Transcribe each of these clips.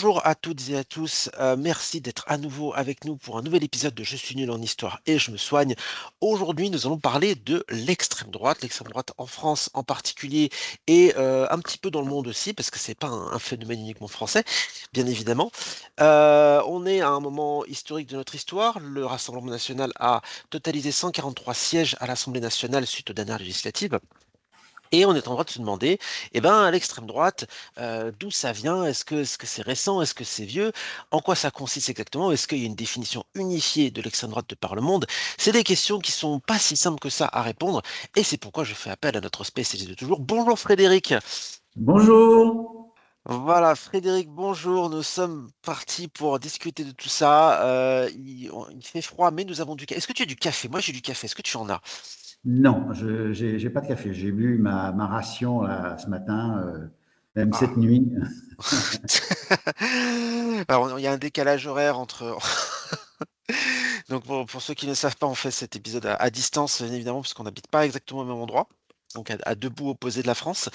Bonjour à toutes et à tous, merci d'être à nouveau avec nous pour un nouvel épisode de Je suis nul en histoire et je me soigne. Aujourd'hui, nous allons parler de l'extrême droite en France en particulier et un petit peu dans le monde aussi, parce que c'est pas un phénomène uniquement français, bien évidemment. On est à un moment historique de notre histoire. Le Rassemblement national a totalisé 143 sièges à l'Assemblée nationale suite aux dernières législatives. Et on est en droit de se demander, à l'extrême droite, d'où ça vient? Est-ce que c'est récent? Est-ce que c'est vieux? En quoi ça consiste exactement? Est-ce qu'il y a une définition unifiée de l'extrême droite de par le monde? C'est des questions qui sont pas si simples que ça à répondre, et c'est pourquoi je fais appel à notre spécialiste de toujours. Bonjour Frédéric. Bonjour. Voilà, Frédéric, bonjour. Nous sommes partis pour discuter de tout ça. Il fait froid, mais nous avons du café. Est-ce que tu as du café? Moi, j'ai du café. Est-ce que tu en as? Non, je n'ai pas de café. J'ai bu ma ration là, ce matin, même cette Ah. nuit. Alors, il y a un décalage horaire entre. Donc, pour ceux qui ne savent pas, on fait cet épisode à distance, bien évidemment, parce qu'on n'habite pas exactement au même endroit, donc à deux bouts opposés de la France.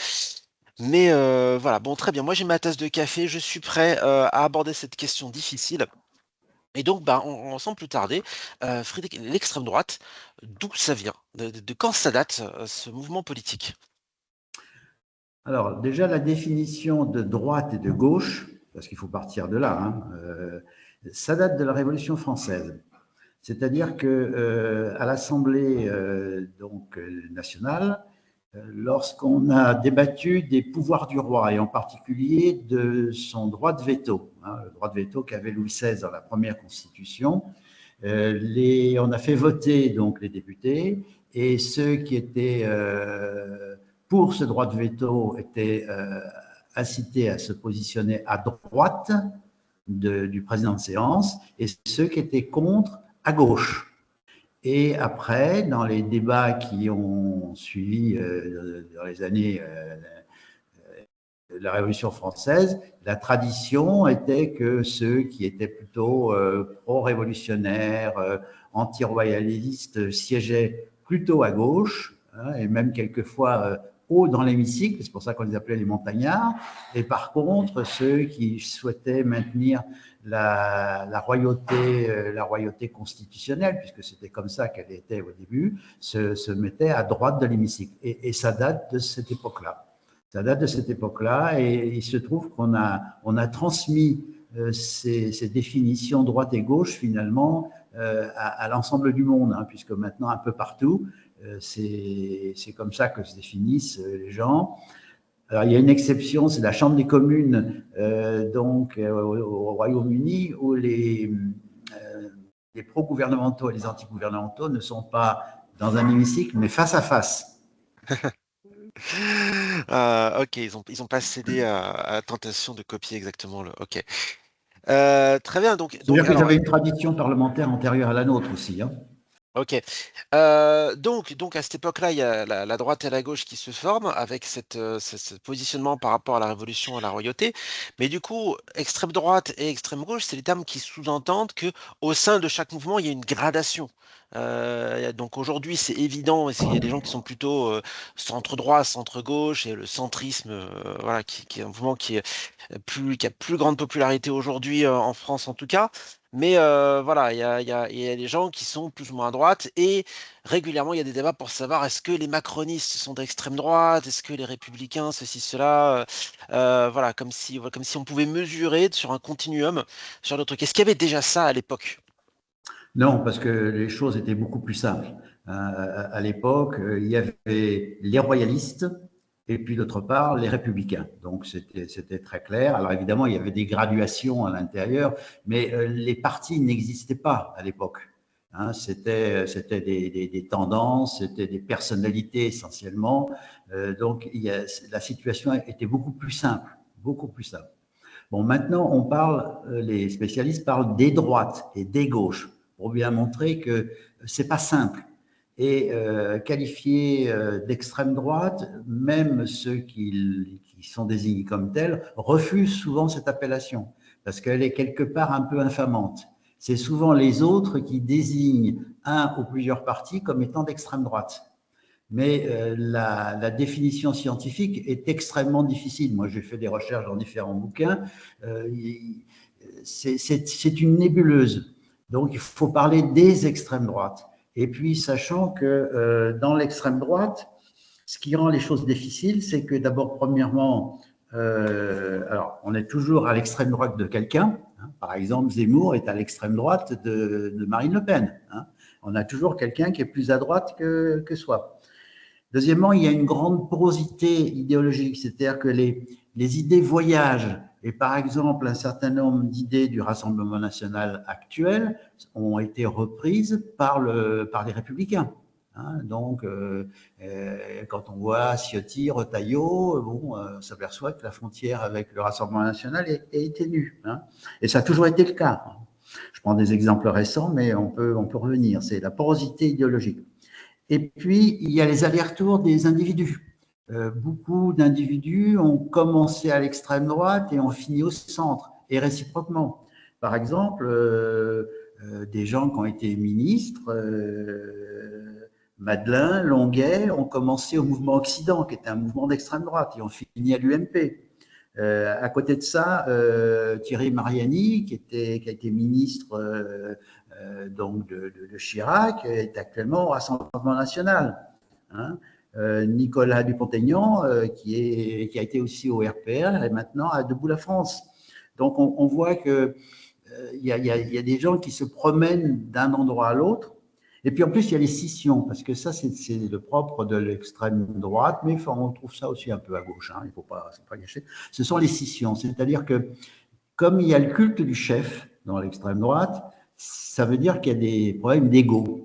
Mais voilà, bon, très bien. Moi, j'ai ma tasse de café, je suis prêt à aborder cette question difficile. Et donc, sans plus tarder, Frédéric, l'extrême droite, d'où ça vient? De quand ça date, ce mouvement politique? Alors, déjà, la définition de droite et de gauche, parce qu'il faut partir de là, hein, ça date de la Révolution française. C'est-à-dire que à l'Assemblée nationale, lorsqu'on a débattu des pouvoirs du roi et en particulier de son droit de veto, hein, le droit de veto qu'avait Louis XVI dans la première Constitution, on a fait voter donc les députés et ceux qui étaient pour ce droit de veto étaient incités à se positionner à droite du président de séance et ceux qui étaient contre à gauche. Et après, dans les débats qui ont suivi dans les années de la Révolution française, la tradition était que ceux qui étaient plutôt pro-révolutionnaires, anti-royalistes, siégeaient plutôt à gauche, hein, et même quelquefois haut dans l'hémicycle, c'est pour ça qu'on les appelait les montagnards. Et par contre, ceux qui souhaitaient maintenir la royauté constitutionnelle, puisque c'était comme ça qu'elle était au début, se mettaient à droite de l'hémicycle. Et ça date de cette époque-là. Ça date de cette époque-là et il se trouve qu'on a transmis ces définitions droite et gauche finalement à l'ensemble du monde, hein, puisque maintenant un peu partout, c'est comme ça que se définissent les gens. Alors il y a une exception, c'est la Chambre des communes au Royaume-Uni où les pro-gouvernementaux et les anti-gouvernementaux ne sont pas dans un hémicycle mais face à face. Ok, ils ont pas cédé à la tentation de copier exactement le. Ok. Très bien. C'est-à-dire qu'ils avaient une tradition parlementaire antérieure à la nôtre aussi, hein. Ok. Donc à cette époque-là, il y a la droite et la gauche qui se forment avec ce positionnement par rapport à la Révolution, à la royauté. Mais du coup, extrême droite et extrême gauche, c'est les termes qui sous-entendent que au sein de chaque mouvement, il y a une gradation. Donc aujourd'hui, c'est évident, il y a des gens qui sont plutôt centre-droit, centre-gauche, et le centrisme, voilà, qui est un mouvement qui a plus grande popularité aujourd'hui en France en tout cas. Mais voilà, il y a des gens qui sont plus ou moins à droite et régulièrement il y a des débats pour savoir est-ce que les macronistes sont d'extrême droite, est-ce que les républicains, ceci, cela, voilà, comme si on pouvait mesurer sur un continuum sur le truc. Est-ce qu'il y avait déjà ça à l'époque? Non, parce que les choses étaient beaucoup plus simples. À l'époque, il y avait les royalistes et puis d'autre part les républicains. Donc c'était très clair. Alors évidemment, il y avait des graduations à l'intérieur, mais les partis n'existaient pas à l'époque. Hein, c'était des tendances, c'était des personnalités essentiellement. Donc la situation était beaucoup plus simple, beaucoup plus simple. Bon, maintenant, les spécialistes parlent des droites et des gauches pour bien montrer que c'est pas simple. Et qualifiés d'extrême droite, même ceux qui sont désignés comme tels refusent souvent cette appellation parce qu'elle est quelque part un peu infamante. C'est souvent les autres qui désignent un ou plusieurs partis comme étant d'extrême droite. mais la définition scientifique est extrêmement difficile. Moi, j'ai fait des recherches dans différents bouquins. Euh, c'est une nébuleuse. Donc, il faut parler des extrêmes droites. Et puis, sachant que dans l'extrême droite, ce qui rend les choses difficiles, c'est que d'abord, premièrement, alors, on est toujours à l'extrême droite de quelqu'un. Hein. Par exemple, Zemmour est à l'extrême droite de Marine Le Pen. Hein. On a toujours quelqu'un qui est plus à droite que soi. Deuxièmement, il y a une grande porosité idéologique, c'est-à-dire que les idées voyagent. Et par exemple, un certain nombre d'idées du Rassemblement national actuel ont été reprises par les républicains. Hein, donc, quand on voit Ciotti, Retailleau, bon, on s'aperçoit que la frontière avec le Rassemblement national est ténue. Hein, et ça a toujours été le cas. Je prends des exemples récents, mais on peut revenir. C'est la porosité idéologique. Et puis, il y a les allers-retours des individus. Beaucoup d'individus ont commencé à l'extrême droite et ont fini au centre, et réciproquement. Par exemple, des gens qui ont été ministres, Madeleine, Longuet, ont commencé au mouvement Occident, qui était un mouvement d'extrême droite, et ont fini à l'UMP. À côté de ça, Thierry Mariani, qui a été ministre donc de Chirac, est actuellement au Rassemblement national. Hein. Nicolas Dupont-Aignan, qui a été aussi au RPR, est maintenant à Debout la France. Donc on voit que il y a des gens qui se promènent d'un endroit à l'autre. Et puis en plus, il y a les scissions, parce que ça, c'est le propre de l'extrême droite, mais enfin, on trouve ça aussi un peu à gauche, hein, il ne faut pas gâcher. Ce sont les scissions, c'est-à-dire que comme il y a le culte du chef dans l'extrême droite, ça veut dire qu'il y a des problèmes d'ego.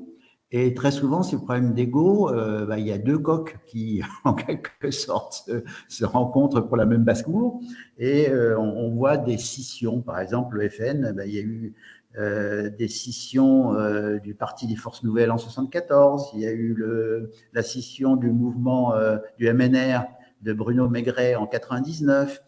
Et très souvent, ces problèmes d'ego, il y a deux coqs qui, en quelque sorte, se rencontrent pour la même basse-cour. Et on voit des scissions. Par exemple, le FN, il y a eu des scissions du Parti des Forces Nouvelles en 74. Il y a eu la scission du mouvement du MNR de Bruno Maigret en 99.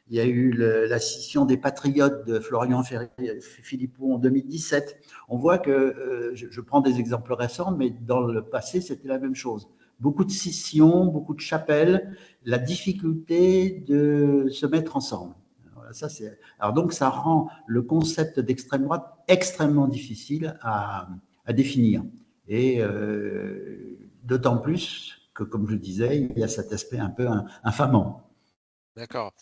Il y a eu la scission des Patriotes de Florian Philippot en 2017. On voit que, je prends des exemples récents, mais dans le passé, c'était la même chose. Beaucoup de scissions, beaucoup de chapelles, la difficulté de se mettre ensemble. Voilà, alors donc, ça rend le concept d'extrême droite extrêmement difficile à définir. Et d'autant plus que, comme je disais, il y a cet aspect un peu infamant. D'accord.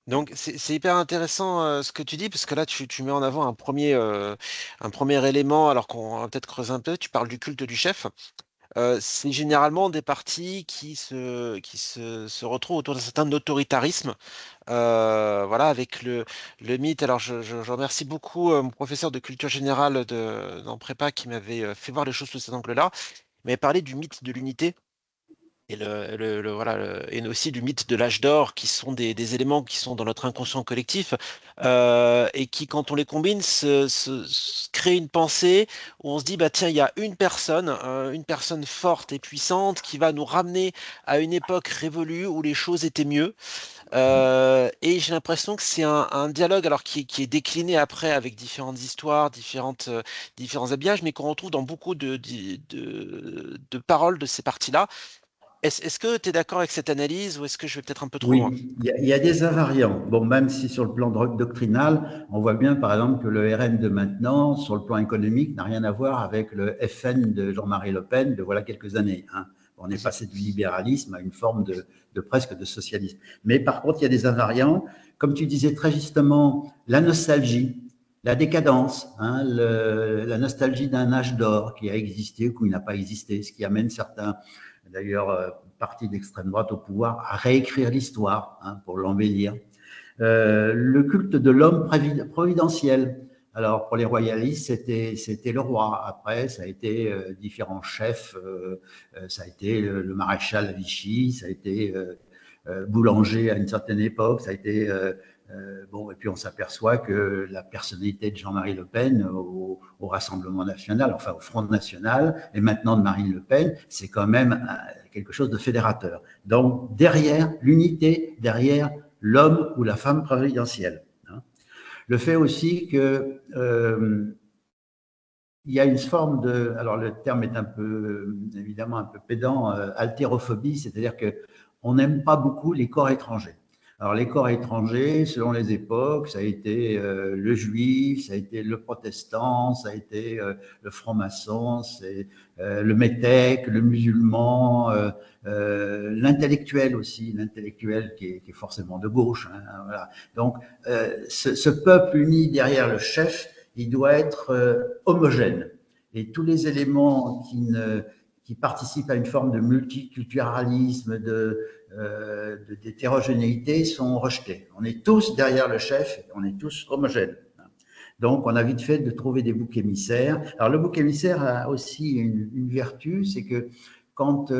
Donc c'est hyper intéressant ce que tu dis, parce que là tu mets en avant un premier élément, alors qu'on va peut-être creuser un peu, tu parles du culte du chef. C'est généralement des partis se retrouvent autour d'un certain autoritarisme. Voilà, avec le mythe. Alors je remercie beaucoup mon professeur de culture générale dans prépa qui m'avait fait voir les choses sous cet angle-là. Il m'avait parlé du mythe de l'unité. Et, voilà, et aussi du mythe de l'âge d'or, qui sont des éléments qui sont dans notre inconscient collectif, et qui, quand on les combine, créent une pensée où on se dit, bah, tiens, il y a une personne forte et puissante qui va nous ramener à une époque révolue où les choses étaient mieux. Et j'ai l'impression que c'est un dialogue alors qui est décliné après avec différentes histoires, différents habillages, mais qu'on retrouve dans beaucoup de paroles de ces parties-là. Est-ce que tu es d'accord avec cette analyse ou est-ce que je vais peut-être un peu trop loin? Oui, il y a des invariants. Bon, même si sur le plan doctrinal, on voit bien, par exemple, que le RN de maintenant, sur le plan économique, n'a rien à voir avec le FN de Jean-Marie Le Pen de voilà quelques années. Hein. On est passé du libéralisme à une forme de presque de socialisme. Mais par contre, il y a des invariants. Comme tu disais très justement, la nostalgie, la décadence, hein, la nostalgie d'un âge d'or qui a existé ou qui n'a pas existé, ce qui amène certains, d'ailleurs, parti d'extrême droite au pouvoir à réécrire l'histoire, hein, pour l'embellir. Le culte de l'homme providentiel. Alors pour les royalistes, c'était le roi. Après, ça a été différents chefs. Ça a été le maréchal Vichy, ça a été Boulanger à une certaine époque, ça a été bon, et puis on s'aperçoit que la personnalité de Jean-Marie Le Pen au Rassemblement national, enfin au Front national, et maintenant de Marine Le Pen, c'est quand même quelque chose de fédérateur. Donc derrière l'unité, derrière l'homme ou la femme providentielle. Hein. Le fait aussi que il y a une forme de, alors le terme est un peu, évidemment, un peu pédant, haltérophobie, c'est-à-dire que on n'aime pas beaucoup les corps étrangers. Alors les corps étrangers, selon les époques, ça a été le juif, ça a été le protestant, ça a été le franc-maçon, c'est le métèque, le musulman, l'intellectuel aussi, l'intellectuel qui est forcément de gauche. Hein, voilà. Donc ce peuple uni derrière le chef, il doit être homogène. Et tous les éléments qui participent à une forme de multiculturalisme, d'hétérogénéité sont rejetés. On est tous derrière le chef, on est tous homogènes. Donc, on a vite fait de trouver des boucs émissaires. Alors, le bouc émissaire a aussi une vertu, c'est que quand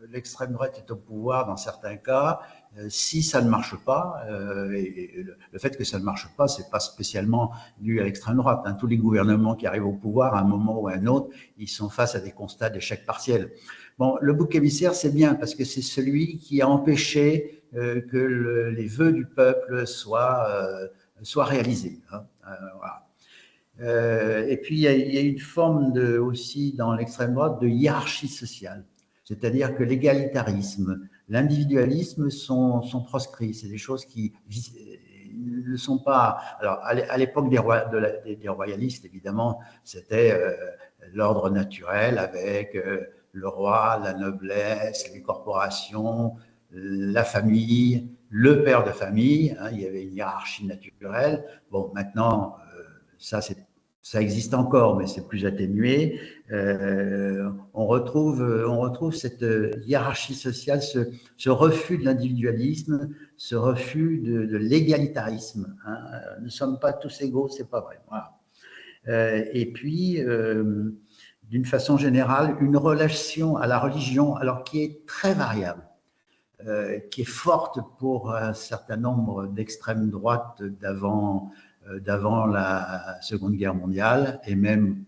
l'extrême droite est au pouvoir, dans certains cas, si ça ne marche pas, et le fait que ça ne marche pas, c'est pas spécialement dû à l'extrême droite. Hein. Tous les gouvernements qui arrivent au pouvoir, à un moment ou à un autre, ils sont face à des constats d'échec partiel. Bon, le bouc émissaire, c'est bien parce que c'est celui qui a empêché que les vœux du peuple soient réalisés. Hein. Voilà. Et puis, il y a une forme aussi dans l'extrême droite de hiérarchie sociale. C'est-à-dire que l'égalitarisme, l'individualisme sont proscrits. C'est des choses qui ne sont pas. Alors, à l'époque des royalistes, évidemment, c'était l'ordre naturel avec le roi, la noblesse, les corporations, la famille, le père de famille. Hein, il y avait une hiérarchie naturelle. Bon, maintenant, ça, ça existe encore, mais c'est plus atténué. On retrouve cette hiérarchie sociale, ce refus de l'individualisme, ce refus de l'égalitarisme. Hein. Nous ne sommes pas tous égaux, c'est pas vrai. Voilà. Et puis, d'une façon générale, une relation à la religion, alors qui est très variable, qui est forte pour un certain nombre d'extrêmes droites d'avant la Seconde Guerre mondiale et même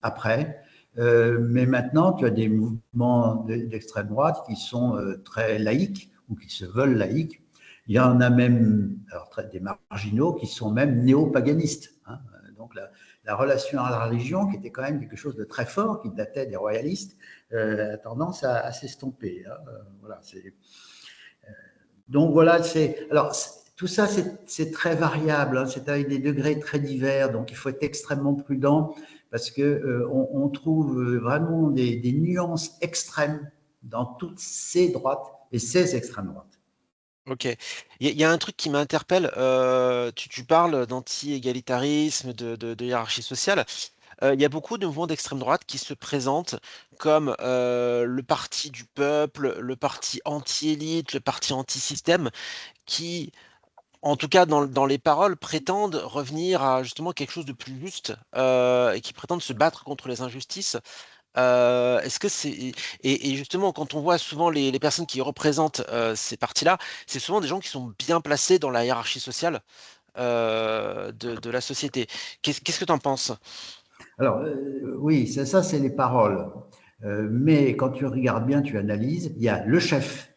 après. Mais maintenant, tu as des mouvements d'extrême droite qui sont très laïques ou qui se veulent laïques. Il y en a même alors, des marginaux qui sont même néo-paganistes. Hein. Donc la relation à la religion, qui était quand même quelque chose de très fort, qui datait des royalistes, a tendance à s'estomper. Hein. Voilà, donc voilà, tout ça, c'est très variable, hein, c'est avec des degrés très divers, donc il faut être extrêmement prudent parce que on trouve vraiment des nuances extrêmes dans toutes ces droites et ces extrêmes droites. Ok. Il y a un truc qui m'interpelle. Tu parles d'anti-égalitarisme, de hiérarchie sociale. Il y a beaucoup de mouvements d'extrême droite qui se présentent comme le parti du peuple, le parti anti-élite, le parti anti-système, qui, en tout cas dans les paroles, prétendent revenir à justement quelque chose de plus juste et qui prétendent se battre contre les injustices. Est-ce que c'est et justement quand on voit souvent les personnes qui représentent ces partis-là, c'est souvent des gens qui sont bien placés dans la hiérarchie sociale de la société. Qu'est-ce que tu en penses? Alors oui, ça c'est les paroles. Mais quand tu regardes bien, tu analyses, il y a le chef,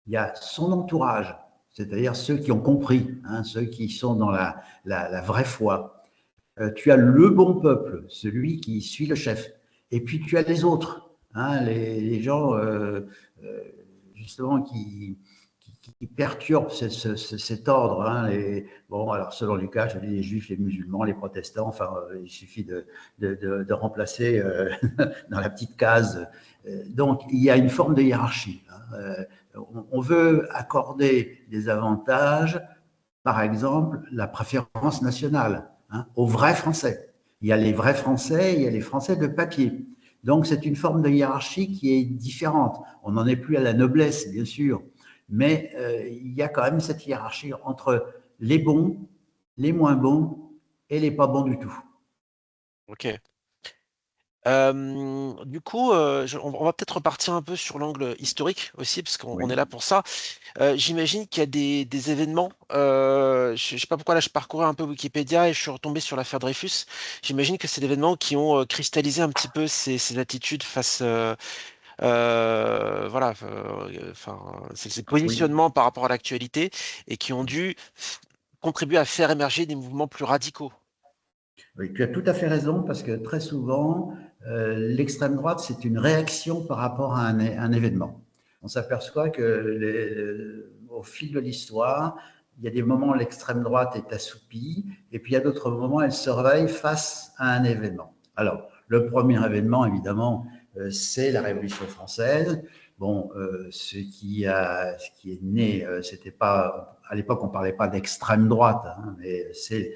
il y a son entourage, c'est-à-dire ceux qui ont compris, hein, ceux qui sont dans la vraie foi. Tu as le bon peuple, celui qui suit le chef. Et puis tu as les autres, hein, les gens justement qui perturbent cet ordre. Hein, bon, alors selon les cas, je dis les juifs, les musulmans, les protestants, enfin, il suffit de remplacer dans la petite case. Donc il y a une forme de hiérarchie. Hein, on veut accorder des avantages, par exemple la préférence nationale. Hein, aux vrais Français. Il y a les vrais Français, il y a les Français de papier. Donc c'est une forme de hiérarchie qui est différente. On n'en est plus à la noblesse, bien sûr, mais il y a quand même cette hiérarchie entre les bons, les moins bons et les pas bons du tout. Ok. Du coup, on va peut-être repartir un peu sur l'angle historique aussi, parce qu'on est Oui. là pour ça. J'imagine qu'il y a des événements. Je ne sais pas pourquoi là je parcourais un peu Wikipédia et je suis retombé sur l'affaire Dreyfus. J'imagine que c'est des événements qui ont cristallisé un petit peu ces attitudes face, voilà, enfin, ces Oui. positionnements par rapport à l'actualité et qui ont dû contribuer à faire émerger des mouvements plus radicaux. Oui, tu as tout à fait raison, parce que très souvent, l'extrême droite, c'est une réaction par rapport à un événement. On s'aperçoit que au fil de l'histoire, il y a des moments où l'extrême droite est assoupie, et puis il y a d'autres moments où elle se réveille face à un événement. Alors, le premier événement, évidemment, c'est la Révolution française. Bon, ce qui est né, c'était pas, à l'époque, on parlait pas d'extrême droite, hein, mais c'est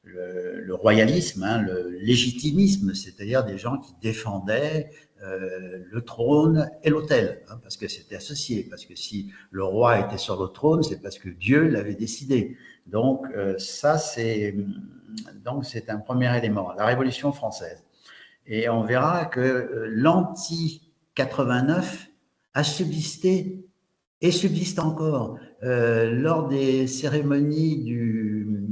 le royalisme, hein, le légitimisme, c'est-à-dire des gens qui défendaient le trône et l'autel, hein, parce que c'était associé, parce que si le roi était sur le trône, c'est parce que Dieu l'avait décidé. Donc ça, c'est un premier élément, la Révolution française. Et on verra que l'anti-89 a subsisté et subsiste encore. Lors des cérémonies du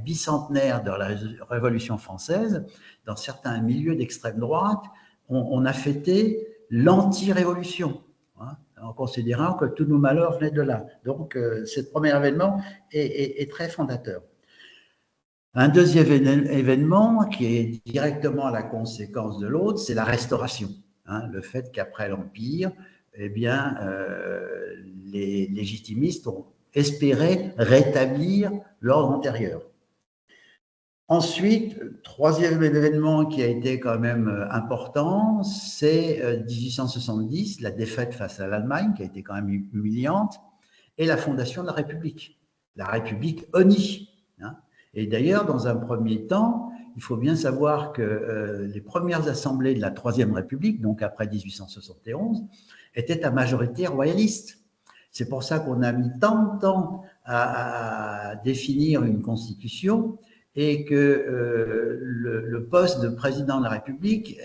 bicentenaire de la Révolution française, dans certains milieux d'extrême droite, on a fêté l'anti-révolution, hein, en considérant que tous nos malheurs venaient de là. Donc, ce premier événement est très fondateur. Un deuxième événement qui est directement la conséquence de l'autre, c'est la Restauration. Hein, le fait qu'après l'Empire, eh bien, les légitimistes ont espéré rétablir l'ordre antérieur. Ensuite, troisième événement qui a été quand même important, c'est 1870, la défaite face à l'Allemagne, qui a été quand même humiliante, et la fondation de la République ONI. Hein. Et d'ailleurs, dans un premier temps, il faut bien savoir que les premières assemblées de la Troisième République, donc après 1871, étaient à majorité royaliste. C'est pour ça qu'on a mis tant de temps à définir une constitution et que le poste de président de la République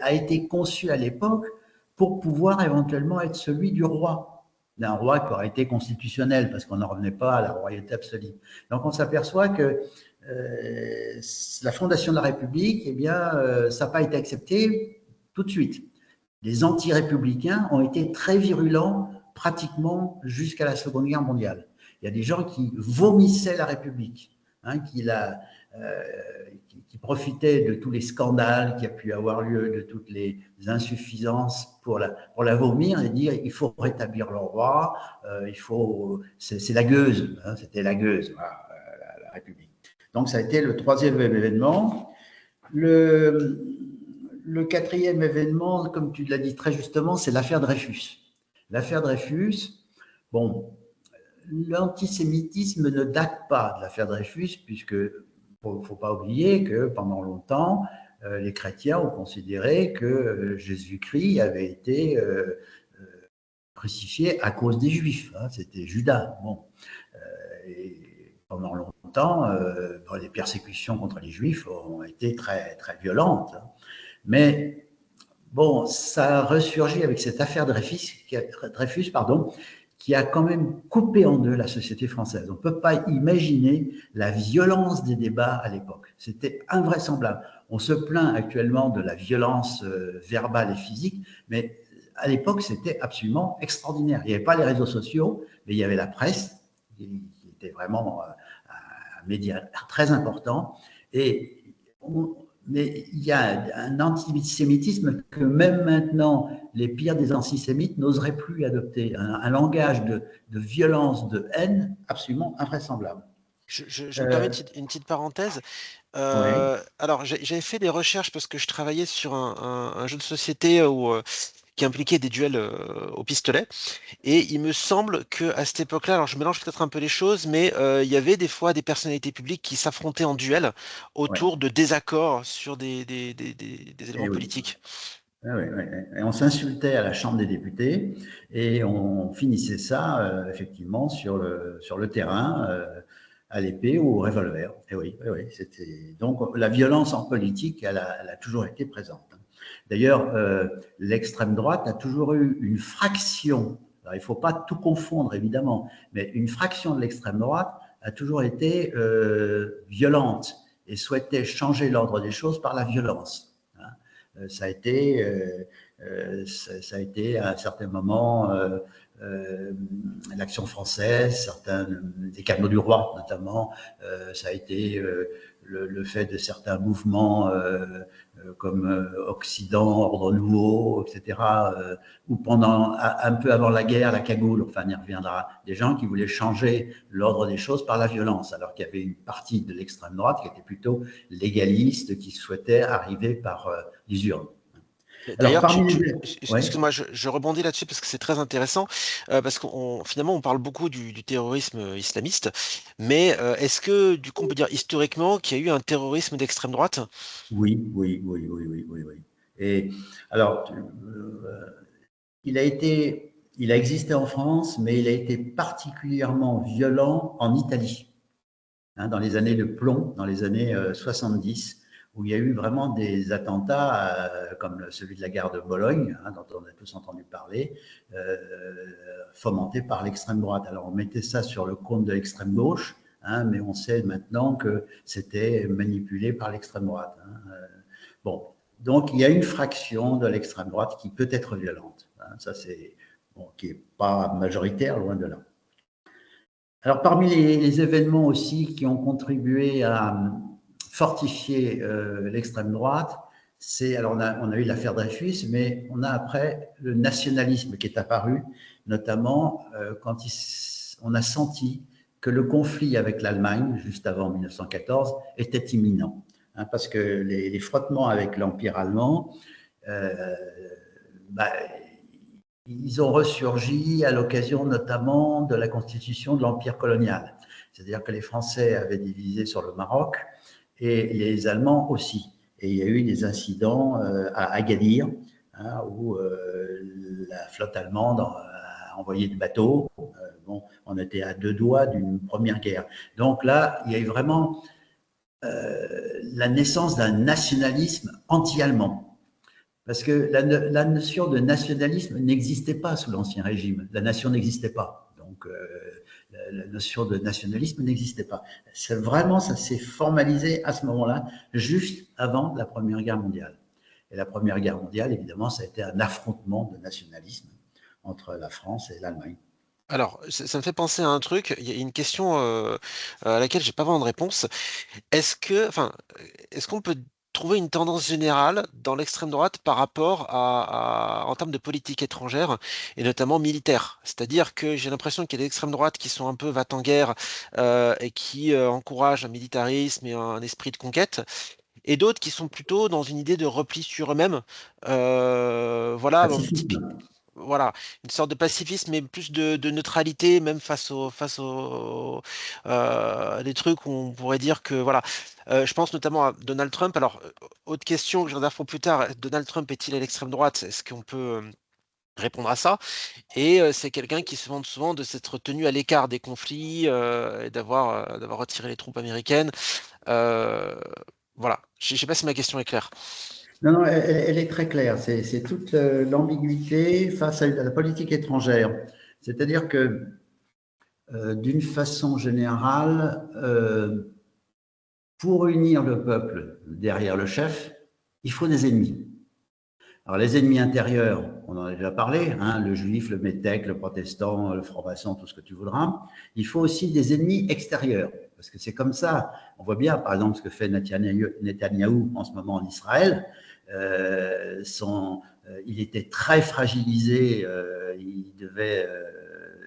a été conçu à l'époque pour pouvoir éventuellement être celui du roi, d'un roi qui aurait été constitutionnel, parce qu'on n'en revenait pas à la royauté absolue. Donc on s'aperçoit que la fondation de la République, eh bien, ça n'a pas été accepté tout de suite. Les anti-républicains ont été très virulents pratiquement jusqu'à la Seconde Guerre mondiale. Il y a des gens qui vomissaient la République, hein, qui profitaient de tous les scandales qui a pu avoir lieu, de toutes les insuffisances pour la vomir et dire il faut rétablir le roi, c'est la gueuse, hein, c'était la gueuse, voilà, la République. Donc ça a été le troisième événement. Le quatrième événement, comme tu l'as dit très justement, c'est l'affaire Dreyfus. L'affaire Dreyfus, bon, l'antisémitisme ne date pas de l'affaire Dreyfus, puisque il ne faut pas oublier que pendant longtemps, les chrétiens ont considéré que Jésus-Christ avait été crucifié à cause des Juifs. Hein, c'était Judas. Bon. Et pendant longtemps, les persécutions contre les Juifs ont été très, très violentes. Hein. Mais bon, ça a ressurgi avec cette affaire Dreyfus, qui a quand même coupé en deux la société française. On ne peut pas imaginer la violence des débats à l'époque. C'était invraisemblable. On se plaint actuellement de la violence verbale et physique, mais à l'époque, c'était absolument extraordinaire. Il n'y avait pas les réseaux sociaux, mais il y avait la presse, qui était vraiment un média très important. Mais il y a un antisémitisme que même maintenant, les pires des antisémites n'oseraient plus adopter. Un langage de violence, de haine absolument invraisemblable. Je me permets une petite parenthèse. Oui. Alors, j'avais fait des recherches parce que je travaillais sur un jeu de société qui impliquait des duels au pistolet. Et il me semble que à cette époque-là, alors je mélange peut-être un peu les choses, mais il y avait des fois des personnalités publiques qui s'affrontaient en duel Ouais. autour de désaccords sur des éléments Et oui. politiques. Ah oui, oui, oui. Et on s'insultait à la Chambre des députés et on finissait ça effectivement sur le terrain, à l'épée ou au revolver. Et oui, oui, oui, c'était donc la violence en politique, elle a toujours été présente. D'ailleurs, l'extrême droite a toujours eu une fraction. Alors, il ne faut pas tout confondre évidemment, mais une fraction de l'extrême droite a toujours été violente et souhaitait changer l'ordre des choses par la violence. Ça a été à un certain moment l'Action française, des canaux du roi notamment, ça a été le fait de certains mouvements comme Occident, Ordre Nouveau, etc., ou pendant un peu avant la guerre, la cagoule, enfin on y reviendra, des gens qui voulaient changer l'ordre des choses par la violence, alors qu'il y avait une partie de l'extrême droite qui était plutôt légaliste, qui souhaitait arriver par les urnes. Alors, D'ailleurs, parmi les... Ouais, excuse-moi, je rebondis là-dessus parce que c'est très intéressant, parce qu'on finalement on parle beaucoup du terrorisme islamiste, mais est-ce que du coup on peut dire historiquement qu'il y a eu un terrorisme d'extrême droite? oui, oui, oui, oui, oui, oui, oui. Et alors, il a existé en France, mais il a été particulièrement violent en Italie, hein, dans les années de plomb, dans les années 70, où il y a eu vraiment des attentats comme celui de la gare de Bologne, hein, dont on a tous entendu parler, euh, fomentés par l'extrême droite. Alors on mettait ça sur le compte de l'extrême gauche, hein, mais on sait maintenant que c'était manipulé par l'extrême droite. Hein. Bon, donc il y a une fraction de l'extrême droite qui peut être violente. Hein, ça c'est bon, qui n'est pas majoritaire, loin de là. Alors, parmi les événements aussi qui ont contribué à fortifier l'extrême droite, alors on a eu l'affaire Dreyfus, mais on a après le nationalisme qui est apparu, notamment quand on a senti que le conflit avec l'Allemagne, juste avant 1914, était imminent. Hein, parce que les frottements avec l'Empire allemand, euh, bah, ils ont ressurgi à l'occasion notamment de la constitution de l'Empire colonial. C'est-à-dire que les Français avaient divisé sur le Maroc et les Allemands aussi. Et il y a eu des incidents à Agadir, hein, où la flotte allemande a envoyé des bateaux. Bon, on était à 2 doigts d'une première guerre. Donc là, il y a eu vraiment la naissance d'un nationalisme anti-allemand. Parce que la notion de nationalisme n'existait pas sous l'Ancien Régime. La nation n'existait pas. Donc, la notion de nationalisme n'existait pas. Vraiment, ça s'est formalisé à ce moment-là, juste avant la Première Guerre mondiale. Et la Première Guerre mondiale, évidemment, ça a été un affrontement de nationalisme entre la France et l'Allemagne. Alors, ça me fait penser à un truc. Il y a une question à laquelle j'ai pas vraiment de réponse. Enfin, est-ce qu'on peut trouver une tendance générale dans l'extrême droite par rapport en termes de politique étrangère et notamment militaire? C'est-à-dire que j'ai l'impression qu'il y a des extrêmes droites qui sont un peu va-t-en-guerre et qui encouragent un militarisme et un esprit de conquête, et d'autres qui sont plutôt dans une idée de repli sur eux-mêmes. Voilà, typique. Pacifisme. Voilà, une sorte de pacifisme, mais plus de neutralité, même des trucs où on pourrait dire que voilà. Je pense notamment à Donald Trump. Alors, autre question que je reviendrai pour plus tard, Donald Trump est-il à l'extrême droite? Est-ce qu'on peut répondre à ça? Et c'est quelqu'un qui se vante souvent de s'être tenu à l'écart des conflits et d'avoir retiré les troupes américaines. Euh, voilà, je ne sais pas si ma question est claire. Non, non, elle est très claire. C'est toute l'ambiguïté face à la politique étrangère. C'est-à-dire que, d'une façon générale, pour unir le peuple derrière le chef, il faut des ennemis. Alors les ennemis intérieurs, on en a déjà parlé, hein, le juif, le métèque, le protestant, le franc-maçon, tout ce que tu voudras. Il faut aussi des ennemis extérieurs, parce que c'est comme ça. On voit bien, par exemple, ce que fait Netanyahou en ce moment en Israël. Il était très fragilisé, il devait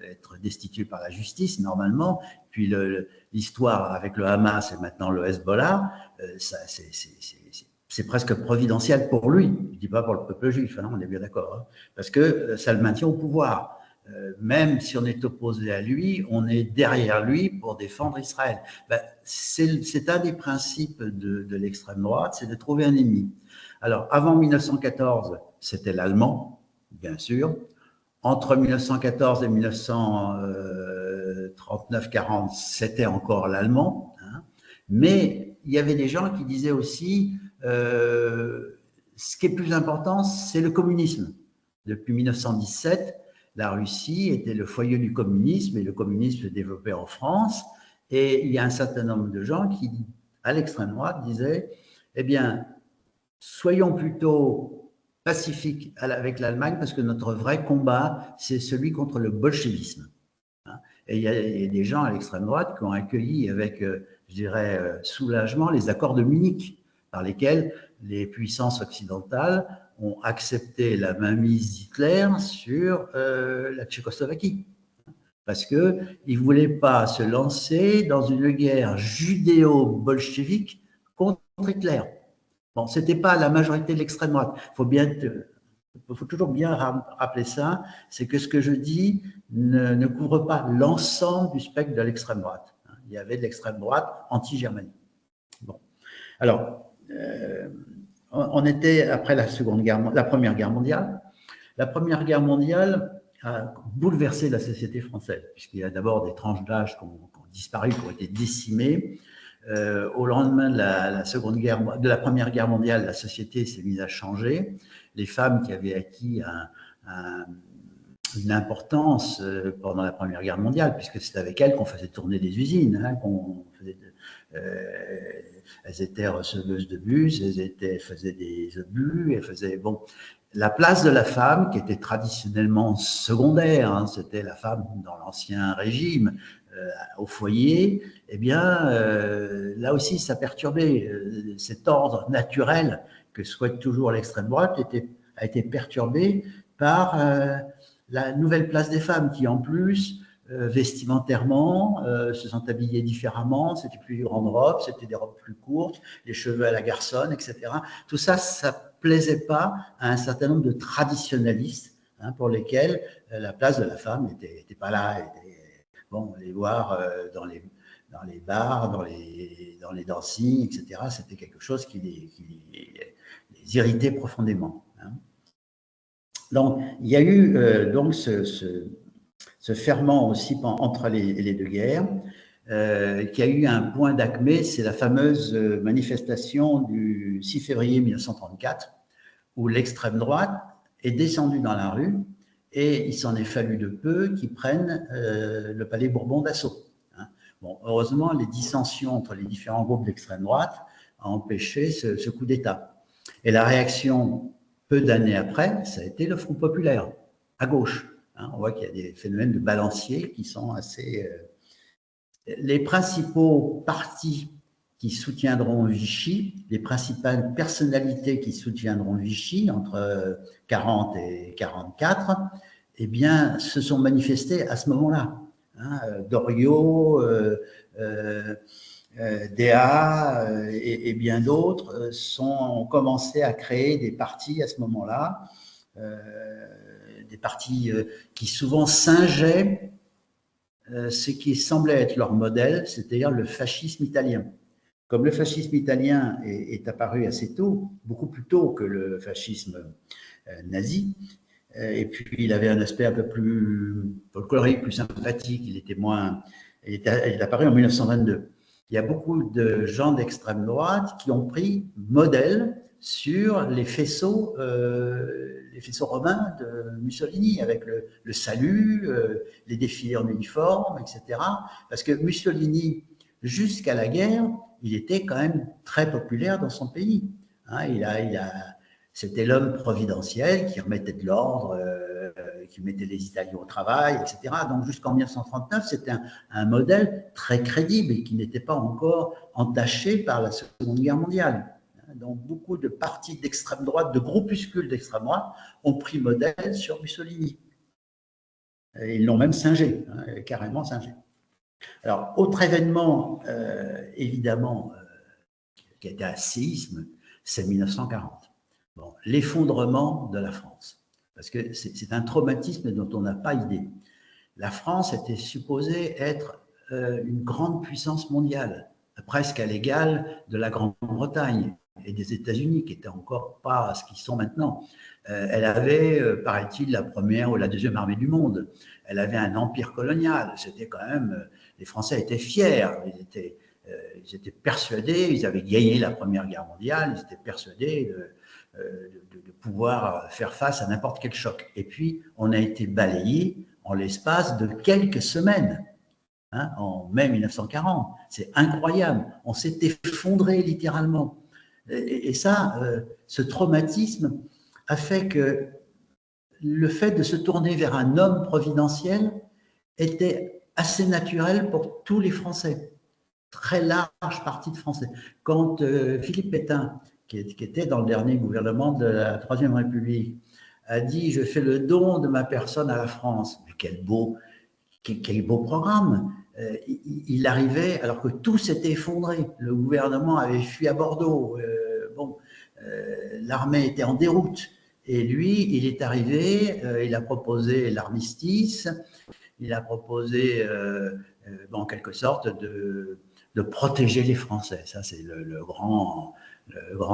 être destitué par la justice normalement. Puis l'histoire avec le Hamas et maintenant le Hezbollah, c'est presque providentiel pour lui. Je ne dis pas pour le peuple juif, hein, on est bien d'accord, hein, parce que ça le maintient au pouvoir. Même si on est opposé à lui, on est derrière lui pour défendre Israël. Ben, c'est un des principes de l'extrême droite, c'est de trouver un ennemi. Alors, avant 1914, c'était l'allemand, bien sûr. Entre 1914 et 1939-40, c'était encore l'allemand. Hein. Mais il y avait des gens qui disaient aussi, ce qui est plus important, c'est le communisme. Depuis 1917, la Russie était le foyer du communisme et le communisme se développait en France. Et il y a un certain nombre de gens qui, à l'extrême droite, disaient, eh bien, soyons plutôt pacifiques avec l'Allemagne parce que notre vrai combat, c'est celui contre le bolchevisme. Et il y a des gens à l'extrême droite qui ont accueilli avec je dirais, soulagement, les accords de Munich, par lesquels les puissances occidentales ont accepté la mainmise d'Hitler sur la Tchécoslovaquie. Parce qu'ils ne voulaient pas se lancer dans une guerre judéo-bolchevique contre Hitler. Bon, ce n'était pas la majorité de l'extrême droite. Il faut toujours bien rappeler ça, c'est que ce que je dis ne couvre pas l'ensemble du spectre de l'extrême droite. Il y avait de l'extrême droite anti-Germanie. Bon. Alors, on était après la Première Guerre mondiale. La Première Guerre mondiale a bouleversé la société française, puisqu'il y a d'abord des tranches d'âge qui ont disparu, qui ont été décimées. Au lendemain de la Première Guerre mondiale, la société s'est mise à changer. Les femmes qui avaient acquis une importance pendant la Première Guerre mondiale, puisque c'est avec elles qu'on faisait tourner des usines, hein, elles étaient receveuses de bus, elles faisaient des obus, elles faisaient bon. La place de la femme, qui était traditionnellement secondaire, hein, c'était la femme dans l'Ancien Régime, au foyer, eh bien, là aussi, ça perturbait cet ordre naturel que souhaite toujours l'extrême droite, a été perturbé par la nouvelle place des femmes qui, en plus, vestimentairement, se sont habillées différemment, c'était plus des grandes robes, c'était des robes plus courtes, les cheveux à la garçonne, etc. Tout ça, ça plaisait pas à un certain nombre de traditionnalistes, hein, pour lesquels la place de la femme n'était pas là. Bon, les voir dans les bars, dans les dancing, etc., c'était quelque chose qui les irritait profondément. Hein. Donc, il y a eu donc ce ferment aussi entre les deux guerres, qui a eu un point d'acmé, c'est la fameuse manifestation du 6 février 1934, où l'extrême droite est descendue dans la rue et il s'en est fallu de peu qu'ils prennent le palais Bourbon d'assaut. Hein. Bon, heureusement, les dissensions entre les différents groupes d'extrême droite ont empêché ce coup d'État. Et la réaction, peu d'années après, ça a été le Front populaire, à gauche. Hein. On voit qu'il y a des phénomènes de balancier qui sont assez... Les principaux partis qui soutiendront Vichy, les principales personnalités qui soutiendront Vichy entre 40 et 44, eh bien, se sont manifestés à ce moment-là. Hein, Doriot, Déa et bien d'autres ont commencé à créer des partis à ce moment-là, des partis qui souvent singeaient ce qui semblait être leur modèle, c'est-à-dire le fascisme italien. Comme le fascisme italien est apparu assez tôt, beaucoup plus tôt que le fascisme nazi, et puis il avait un aspect un peu plus folklorique, plus sympathique, il est apparu en 1922. Il y a beaucoup de gens d'extrême droite qui ont pris modèle sur les faisceaux romains de Mussolini, avec le salut, les défilés en uniforme, etc. Parce que Mussolini, jusqu'à la guerre, il était quand même très populaire dans son pays. Hein, c'était l'homme providentiel qui remettait de l'ordre, qui mettait les Italiens au travail, etc. Donc jusqu'en 1939, c'était un modèle très crédible et qui n'était pas encore entaché par la Seconde Guerre mondiale. Donc beaucoup de partis d'extrême droite, de groupuscules d'extrême droite, ont pris modèle sur Mussolini. Et ils l'ont même singé, hein, carrément singé. Alors, autre événement, évidemment, qui a été un séisme, c'est 1940. Bon, l'effondrement de la France. Parce que c'est un traumatisme dont on n'a pas idée. La France était supposée être une grande puissance mondiale, presque à l'égal de la Grande-Bretagne et des États-Unis, qui n'étaient encore pas ce qu'ils sont maintenant. Elle avait, paraît-il, la première ou la deuxième armée du monde. Elle avait un empire colonial. C'était quand même... Les Français étaient fiers. Ils étaient persuadés, ils avaient gagné la Première Guerre mondiale, ils étaient persuadés de pouvoir faire face à n'importe quel choc. Et puis, on a été balayé en l'espace de quelques semaines, hein, en mai 1940. C'est incroyable. On s'est effondré littéralement. Et ça, ce traumatisme a fait que le fait de se tourner vers un homme providentiel était assez naturel pour tous les Français. très large partie de Français. Quand Philippe Pétain, qui était dans le dernier gouvernement de la Troisième République, a dit « Je fais le don de ma personne à la France », mais quel beau programme. Il arrivait alors que tout s'était effondré. Le gouvernement avait fui à Bordeaux. L'armée était en déroute. Et lui, il est arrivé, il a proposé l'armistice, il a proposé, en quelque sorte, de protéger les Français. Ça, c'est le grand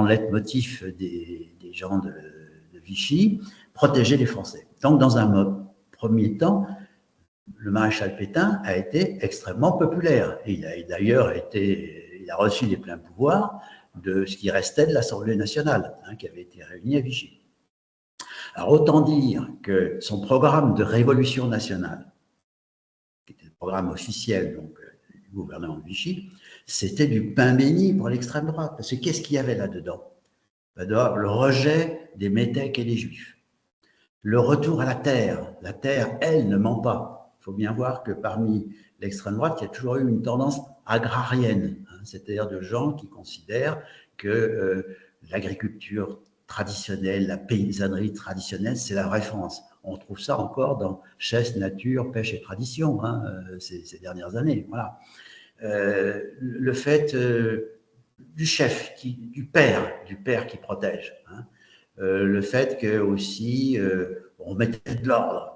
leitmotiv des gens de Vichy, protéger les Français. Donc, dans un premier temps, le maréchal Pétain a été extrêmement populaire. Et il a d'ailleurs il a reçu les pleins pouvoirs de ce qui restait de l'Assemblée nationale, qui avait été réunie à Vichy. Alors, autant dire que son programme de révolution nationale, qui était le programme officiel donc, du gouvernement de Vichy, c'était du pain béni pour l'extrême droite. Parce que qu'est-ce qu'il y avait là-dedans? D'abord, le rejet des métèques et des juifs. Le retour à la terre. La terre, elle, ne ment pas. Il faut bien voir que parmi l'extrême droite, il y a toujours eu une tendance agrarienne, c'est-à-dire de gens qui considèrent que l'agriculture traditionnelle, la paysannerie traditionnelle, c'est la vraie France. On trouve ça encore dans chasse, nature, pêche et tradition ces dernières années. Voilà. Le fait du chef, du père qui protège. Le fait que aussi on mettait de l'ordre.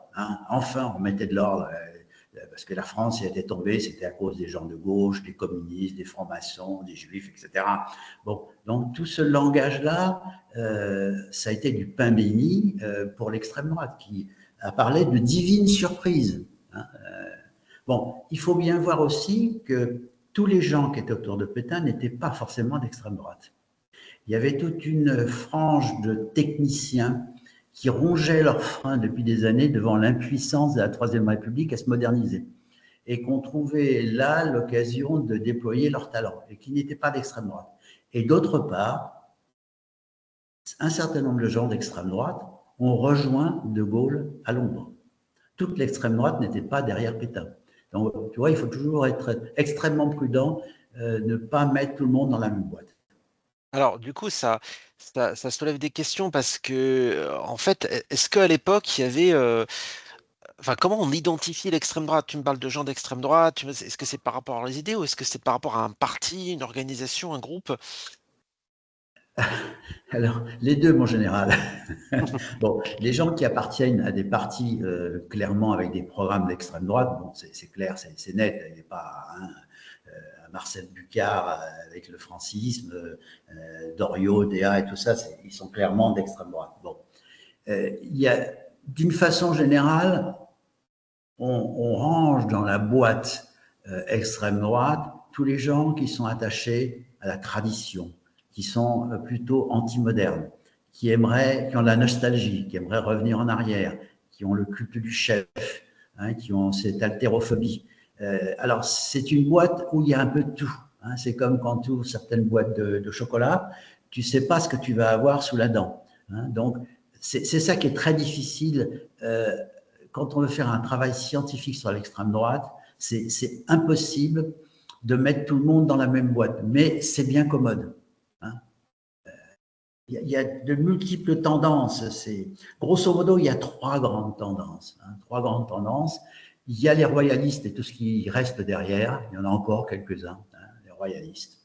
Enfin, on mettait de l'ordre. Parce que la France était tombée, c'était à cause des gens de gauche, des communistes, des francs-maçons, des juifs, etc. Bon, donc tout ce langage-là, ça a été du pain béni pour l'extrême droite, qui a parlé de divine surprise. Bon, il faut bien voir aussi que tous les gens qui étaient autour de Pétain n'étaient pas forcément d'extrême droite. Il y avait toute une frange de techniciens qui rongeaient leurs freins depuis des années devant l'impuissance de la Troisième République à se moderniser et qu'on trouvait là l'occasion de déployer leur talent et qui n'étaient pas d'extrême droite. Et d'autre part, un certain nombre de gens d'extrême droite ont rejoint De Gaulle à Londres. Toute l'extrême droite n'était pas derrière Pétain. Donc, tu vois, il faut toujours être extrêmement prudent, ne pas mettre tout le monde dans la même boîte. Alors, du coup, ça soulève des questions parce que, en fait, est-ce qu'à l'époque, il y avait, enfin, comment on identifie l'extrême droite? Tu me parles de gens d'extrême droite, est-ce que c'est par rapport à leurs idées ou est-ce que c'est par rapport à un parti, une organisation, un groupe? Alors, les deux, mon général. Bon, les gens qui appartiennent à des partis clairement avec des programmes d'extrême droite, bon, c'est clair, c'est net, il n'est pas Marcel Bucard avec le francisme, Doriot, Déa et tout ça, ils sont clairement d'extrême droite. Bon, il y a, d'une façon générale, on range dans la boîte extrême droite tous les gens qui sont attachés à la tradition, qui sont plutôt anti-modernes, qui ont de la nostalgie, qui aimeraient revenir en arrière, qui ont le culte du chef, qui ont cette haltérophobie. Alors, c'est une boîte où il y a un peu de tout. C'est comme quand tu ouvres certaines boîtes de chocolat, tu ne sais pas ce que tu vas avoir sous la dent. Donc, c'est ça qui est très difficile quand on veut faire un travail scientifique sur l'extrême droite. C'est impossible de mettre tout le monde dans la même boîte, mais c'est bien commode. Il y a de multiples tendances. Grosso modo, il y a trois grandes tendances. Il y a les royalistes et tout ce qui reste derrière. Il y en a encore quelques-uns, les royalistes,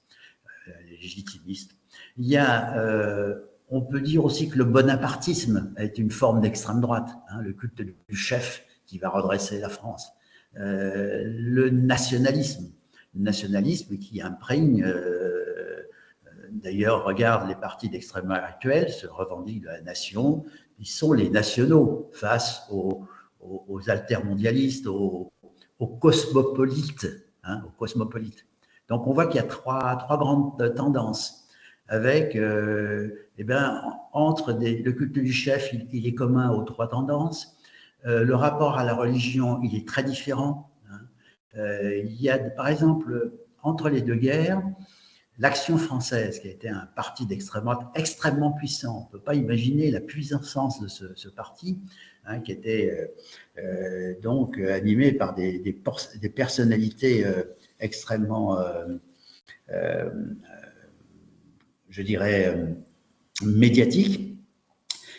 les légitimistes. Il y a, on peut dire aussi que le bonapartisme est une forme d'extrême droite, le culte du chef qui va redresser la France. Le nationalisme qui imprègne, d'ailleurs, regarde les partis d'extrême droite actuels, se revendiquent de la nation, ils sont les nationaux face aux altermondialistes, aux cosmopolites, Donc, on voit qu'il y a trois grandes tendances. Avec, entre le culte du chef, il est commun aux trois tendances. Le rapport à la religion, il est très différent. Il y a, par exemple, entre les deux guerres, l'Action française, qui a été un parti d'extrême droite extrêmement puissant. On ne peut pas imaginer la puissance de ce parti, hein, qui était donc animé par des personnalités extrêmement, je dirais, médiatiques.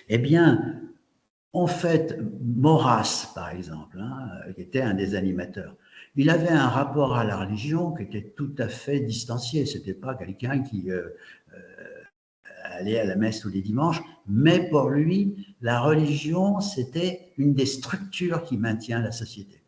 Eh bien, en fait, Maurras, par exemple, hein, qui était un des animateurs, il avait un rapport à la religion qui était tout à fait distancié. Ce n'était pas quelqu'un qui allait à la messe tous les dimanches, mais pour lui, la religion, c'était une des structures qui maintient la société.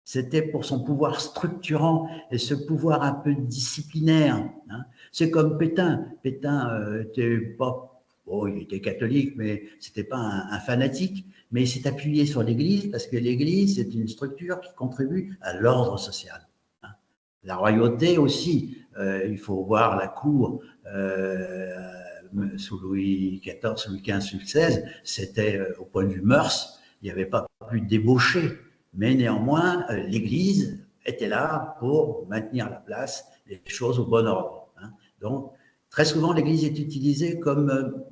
C'était pour son pouvoir structurant et ce pouvoir un peu disciplinaire. Hein. C'est comme Pétain. Pétain était pas, oh, il était catholique, mais c'était pas un fanatique. Mais il s'est appuyé sur l'Église parce que l'Église, c'est une structure qui contribue à l'ordre social. Hein. La royauté aussi. Il faut voir la cour sous Louis XIV, sous Louis XV, sous Louis XVI. C'était au point de vue mœurs, il n'y avait pas plus de débauché. Mais néanmoins, l'Église était là pour maintenir la place, les choses au bon ordre. Hein. Donc, très souvent, l'Église est utilisée comme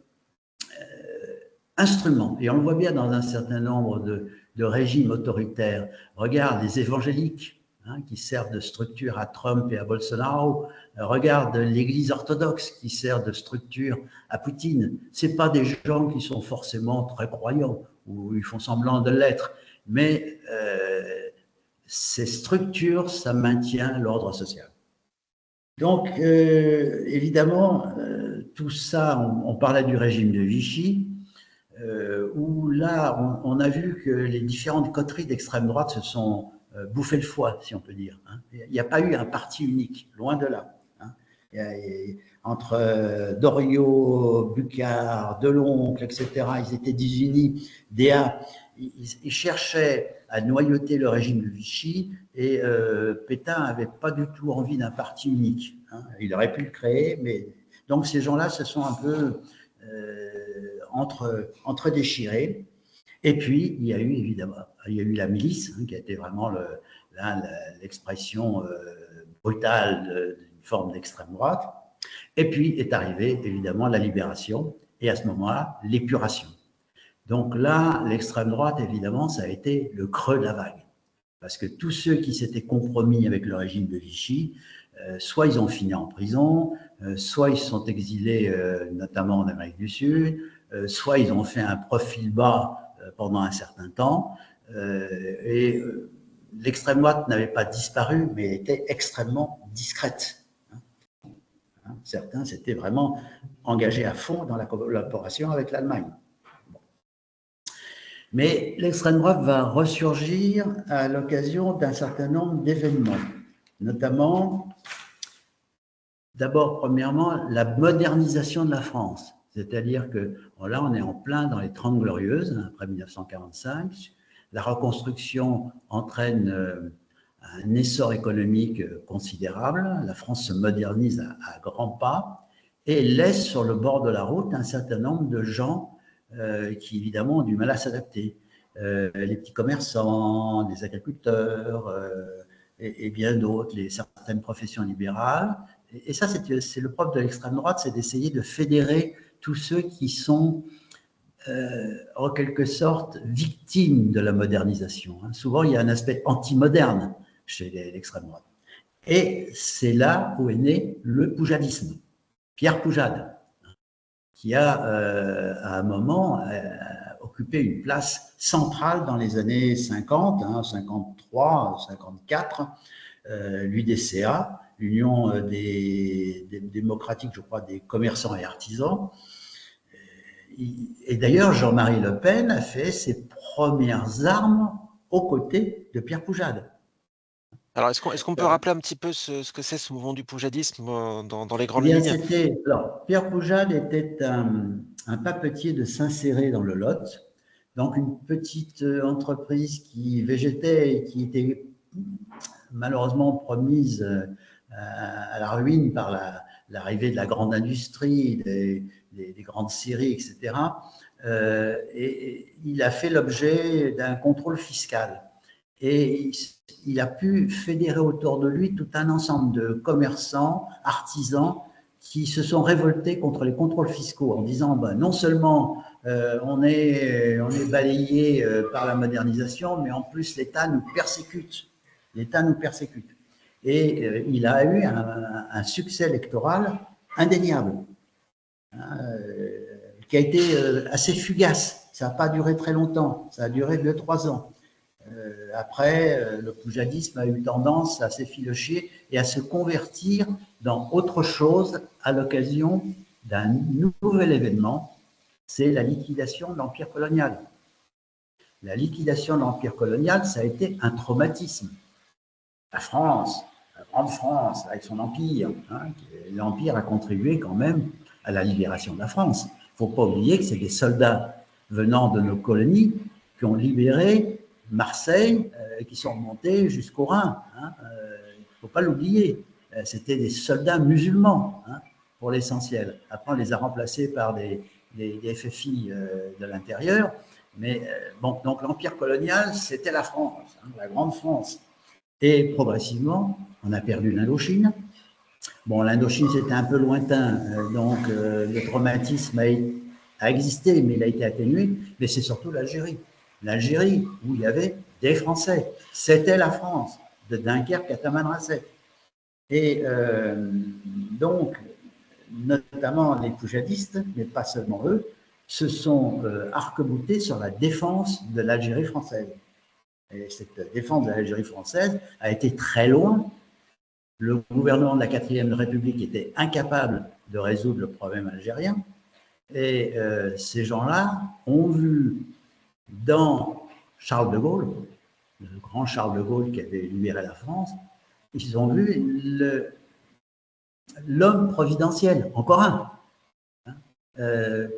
instrument. Et on le voit bien dans un certain nombre de régimes autoritaires. Regarde les évangéliques, hein, qui servent de structure à Trump et à Bolsonaro. Regarde l'Église orthodoxe qui sert de structure à Poutine. Ce n'est pas des gens qui sont forcément très croyants ou ils font semblant de l'être. Mais ces structures, ça maintient l'ordre social. Donc, évidemment, tout ça, on parlait du régime de Vichy, où là, on a vu que les différentes coteries d'extrême droite se sont bouffées le foie, si on peut dire. Hein. Il n'y a pas eu un parti unique, loin de là. Hein. Entre Doriot, Bucquart, Deloncle, etc., ils étaient désunis. Déa, ils cherchaient à noyauter le régime de Vichy et Pétain n'avait pas du tout envie d'un parti unique. Hein. Il aurait pu le créer, mais donc ces gens-là se sont un peu entre déchirés. Et puis il y a eu évidemment, il y a eu la milice, hein, qui a été vraiment l'expression brutale d'une forme d'extrême droite. Et puis est arrivée évidemment la libération et à ce moment-là l'épuration. Donc là, l'extrême droite, évidemment, ça a été le creux de la vague. Parce que tous ceux qui s'étaient compromis avec le régime de Vichy, soit ils ont fini en prison, soit ils se sont exilés, notamment en Amérique du Sud, soit ils ont fait un profil bas pendant un certain temps. Et l'extrême droite n'avait pas disparu, mais était extrêmement discrète. Certains s'étaient vraiment engagés à fond dans la collaboration avec l'Allemagne. Mais l'extrême droite va ressurgir à l'occasion d'un certain nombre d'événements, notamment, d'abord, premièrement, la modernisation de la France. C'est-à-dire que là, on est en plein dans les 30 Glorieuses, après 1945. La reconstruction entraîne un essor économique considérable. La France se modernise à grands pas et laisse sur le bord de la route un certain nombre de gens qui évidemment ont du mal à s'adapter. Les petits commerçants, les agriculteurs et bien d'autres, certaines professions libérales. Et ça, c'est le propre de l'extrême droite, c'est d'essayer de fédérer tous ceux qui sont en quelque sorte victimes de la modernisation. Hein. Souvent, il y a un aspect anti-moderne chez l'extrême droite. Et c'est là où est né le poujadisme. Pierre Poujade, qui a, à un moment, occupé une place centrale dans les années 50, hein, 53, 54, l'UDCA, l'Union des démocratiques, je crois, des commerçants et artisans. Et d'ailleurs, Jean-Marie Le Pen a fait ses premières armes aux côtés de Pierre Poujade. Alors, est-ce qu'on peut rappeler un petit peu ce que c'est ce mouvement du poujadisme dans les grandes lignes? Alors, Pierre Poujade était un papetier de Saint-Céré dans le Lot, donc une petite entreprise qui végétait et qui était malheureusement promise à la ruine par l'arrivée de la grande industrie, des grandes scieries, etc. Et il a fait l'objet d'un contrôle fiscal. et il a pu fédérer autour de lui tout un ensemble de commerçants, artisans, qui se sont révoltés contre les contrôles fiscaux en disant ben, non seulement on est balayé par la modernisation, mais en plus l'État nous persécute. L'État nous persécute. Et il a eu un succès électoral indéniable, hein, qui a été assez fugace. Ça n'a pas duré très longtemps, ça a duré 2-3 ans. Après, le poujadisme a eu tendance à s'effilocher et à se convertir dans autre chose à l'occasion d'un nouvel événement, c'est la liquidation de l'empire colonial. La liquidation de l'empire colonial, ça a été un traumatisme. La France, la grande France, avec son empire, hein, l'empire a contribué quand même à la libération de la France. Il ne faut pas oublier que c'est des soldats venant de nos colonies qui ont libéré Marseille, qui sont remontés jusqu'au Rhin. Hein, il ne faut pas l'oublier. C'était des soldats musulmans, hein, pour l'essentiel. Après, on les a remplacés par des FFI de l'intérieur. Mais bon, donc l'empire colonial, c'était la France, hein, la grande France. Et progressivement, on a perdu l'Indochine. Bon, l'Indochine, c'était un peu lointain, donc le traumatisme a existé, mais il a été atténué. Mais c'est surtout l'Algérie. L'Algérie, où il y avait des Français. C'était la France, de Dunkerque à Tamanrasset. Et donc, notamment les poujadistes, mais pas seulement eux, se sont arc-boutés sur la défense de l'Algérie française. Et cette défense de l'Algérie française a été très loin. Le gouvernement de la 4e République était incapable de résoudre le problème algérien. Et ces gens-là ont vu dans Charles de Gaulle, le grand Charles de Gaulle qui avait libéré la France, ils ont vu l'homme providentiel, encore un, hein,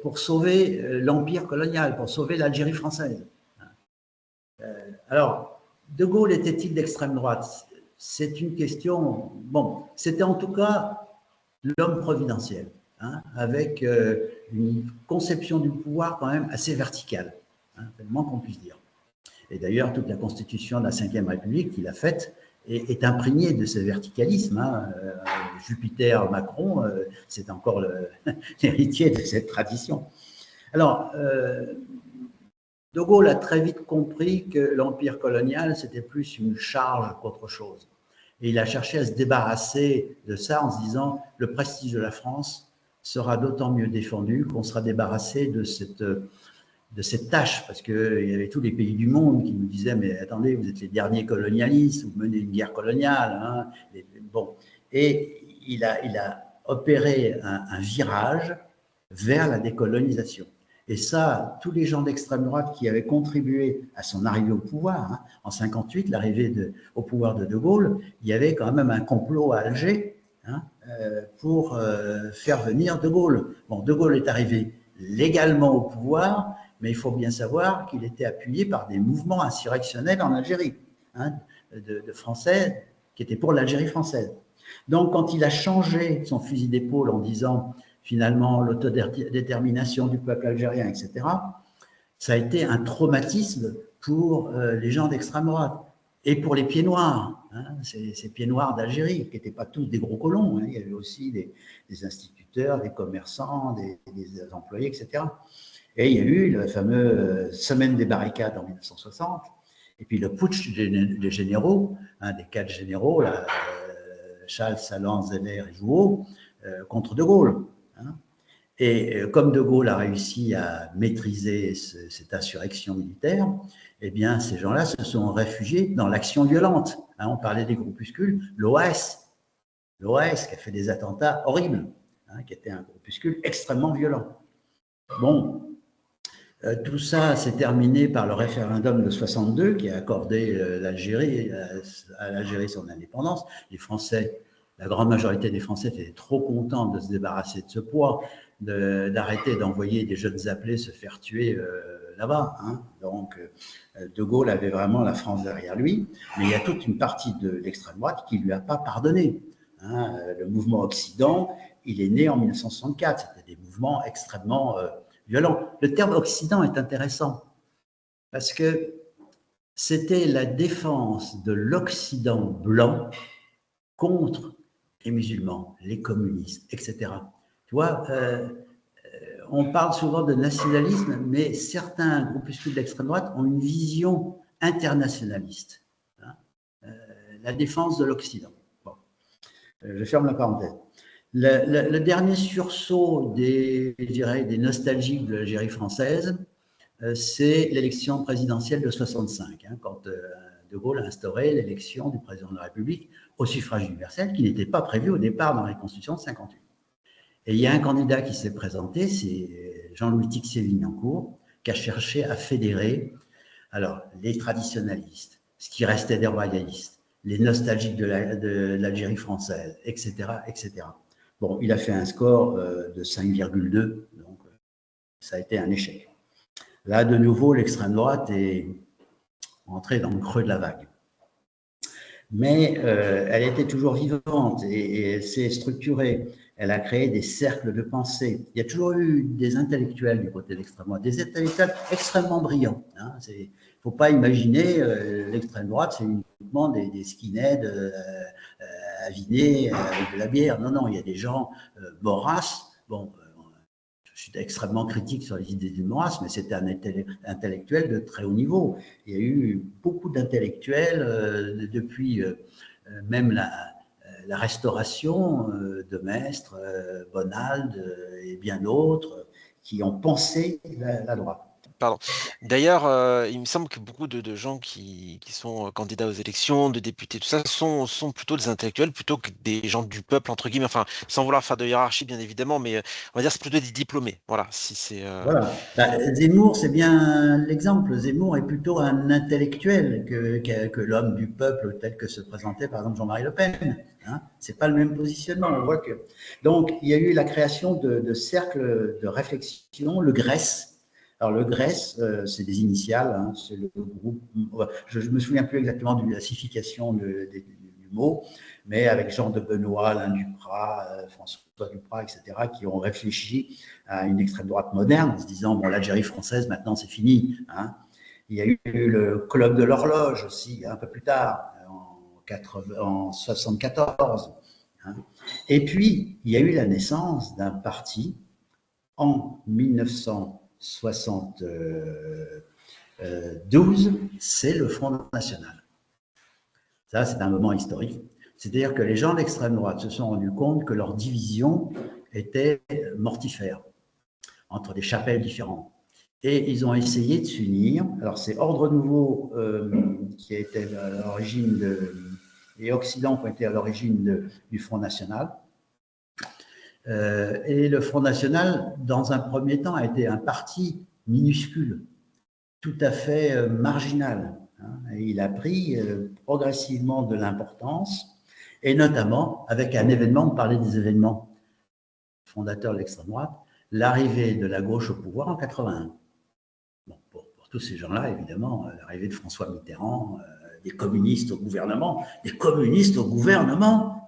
pour sauver l'empire colonial, pour sauver l'Algérie française. Alors, de Gaulle était-il d'extrême droite? C'est une question. Bon, c'était en tout cas l'homme providentiel, hein, avec une conception du pouvoir quand même assez verticale, hein, tellement qu'on puisse dire. Et d'ailleurs, toute la constitution de la Ve République qu'il a faite est imprégnée de ce verticalisme. Hein. Jupiter, Macron, c'est encore l'héritier de cette tradition. Alors, de Gaulle a très vite compris que l'empire colonial, c'était plus une charge qu'autre chose. Et il a cherché à se débarrasser de ça en se disant le prestige de la France sera d'autant mieux défendu qu'on sera débarrassé de cette tâche, parce qu'il y avait tous les pays du monde qui nous disaient mais attendez, vous êtes les derniers colonialistes, vous menez une guerre coloniale. Hein. Bon. Et il a opéré un virage vers la décolonisation. Et ça, tous les gens d'extrême droite qui avaient contribué à son arrivée au pouvoir, hein, en 1958, l'arrivée au pouvoir de Gaulle, il y avait quand même un complot à Alger, hein, pour faire venir De Gaulle. Bon, De Gaulle est arrivé légalement au pouvoir, mais il faut bien savoir qu'il était appuyé par des mouvements insurrectionnels en Algérie, hein, de Français qui étaient pour l'Algérie française. Donc, quand il a changé son fusil d'épaule en disant finalement l'autodétermination du peuple algérien, etc., ça a été un traumatisme pour les gens d'extrême droite et pour les pieds noirs, hein, ces pieds noirs d'Algérie, qui n'étaient pas tous des gros colons, hein, il y avait aussi des instituteurs, des commerçants, des employés, etc. Et il y a eu la fameuse semaine des barricades en 1960, et puis le putsch des généraux, hein, des 4 généraux, là, Chasles, Salan, Zeller et Jouot, contre De Gaulle. Hein. Et comme De Gaulle a réussi à maîtriser cette insurrection militaire, eh bien, ces gens-là se sont réfugiés dans l'action violente. Hein, on parlait des groupuscules, l'OAS qui a fait des attentats horribles, hein, qui était un groupuscule extrêmement violent. Bon, tout ça s'est terminé par le référendum de 62 qui a accordé à l'Algérie son indépendance. Les Français, la grande majorité des Français étaient trop contents de se débarrasser de ce poids, d'arrêter d'envoyer des jeunes appelés se faire tuer là-bas. Hein. Donc, De Gaulle avait vraiment la France derrière lui, mais il y a toute une partie de l'extrême droite qui ne lui a pas pardonné. Hein. Le mouvement Occident, il est né en 1964. C'était des mouvements extrêmement violents. Le terme Occident est intéressant parce que c'était la défense de l'Occident blanc contre les musulmans, les communistes, etc. Tu vois, on parle souvent de nationalisme, mais certains groupuscules d'extrême droite ont une vision internationaliste. Hein, la défense de l'Occident. Bon, je ferme la parenthèse. Le dernier sursaut des, je dirais, des nostalgiques de l'Algérie française, c'est l'élection présidentielle de 65, hein, quand De Gaulle a instauré l'élection du président de la République au suffrage universel, qui n'était pas prévu au départ dans la Constitution de 58. Et il y a un candidat qui s'est présenté, c'est Jean-Louis Tixier-Vignancourt, qui a cherché à fédérer alors, les traditionalistes, ce qui restait des royalistes, les nostalgiques de l'Algérie française, etc., etc. Bon, il a fait un score de 5,2, donc ça a été un échec. Là, de nouveau, l'extrême droite est entrée dans le creux de la vague. Mais elle était toujours vivante et elle s'est structurée. Elle a créé des cercles de pensée. Il y a toujours eu des intellectuels du côté de l'extrême droite, des intellectuels extrêmement brillants. Hein. Il ne faut pas imaginer l'extrême droite, c'est uniquement des skinheads avinés avec de la bière. Non, non, il y a des gens, Maurras, bon, je suis extrêmement critique sur les idées de Maurras, mais c'était un intellectuel de très haut niveau. Il y a eu beaucoup d'intellectuels depuis même la Restauration, de Maistre, Bonald et bien d'autres, qui ont pensé la droite. Pardon. D'ailleurs, il me semble que beaucoup de gens qui sont candidats aux élections, de députés, tout ça, sont plutôt des intellectuels plutôt que des gens du peuple, entre guillemets. Enfin, sans vouloir faire de hiérarchie, bien évidemment, mais on va dire c'est plutôt des diplômés. Voilà, si c'est. Voilà. Zemmour, c'est bien l'exemple. Zemmour est plutôt un intellectuel que l'homme du peuple tel que se présentait par exemple Jean-Marie Le Pen. Hein. C'est pas le même positionnement. On voit que donc il y a eu la création de cercles de réflexion, le GRES. Alors le GRES, c'est des initiales, hein, c'est le groupe. Je me souviens plus exactement de la signification du mot, mais avec Jean de Benoît, Alain Duprat, François Duprat, etc., qui ont réfléchi à une extrême droite moderne, en se disant, bon, l'Algérie française, maintenant, c'est fini. Hein. Il y a eu le Club de l'Horloge aussi, un peu plus tard, en 74. Hein. Et puis, il y a eu la naissance d'un parti en 1972, c'est le Front National. Ça, c'est un moment historique. C'est-à-dire que les gens d'extrême droite se sont rendus compte que leur division était mortifère entre des chapelles différentes. Et ils ont essayé de s'unir. Alors, c'est Ordre Nouveau qui a été à l'origine et Occident qui ont été à l'origine du Front National. Et le Front National, dans un premier temps, a été un parti minuscule, tout à fait marginal. Hein, et il a pris progressivement de l'importance, et notamment avec un événement, on parlait des événements fondateurs de l'extrême droite, l'arrivée de la gauche au pouvoir en 81. Bon, pour tous ces gens-là, évidemment, l'arrivée de François Mitterrand, des communistes au gouvernement,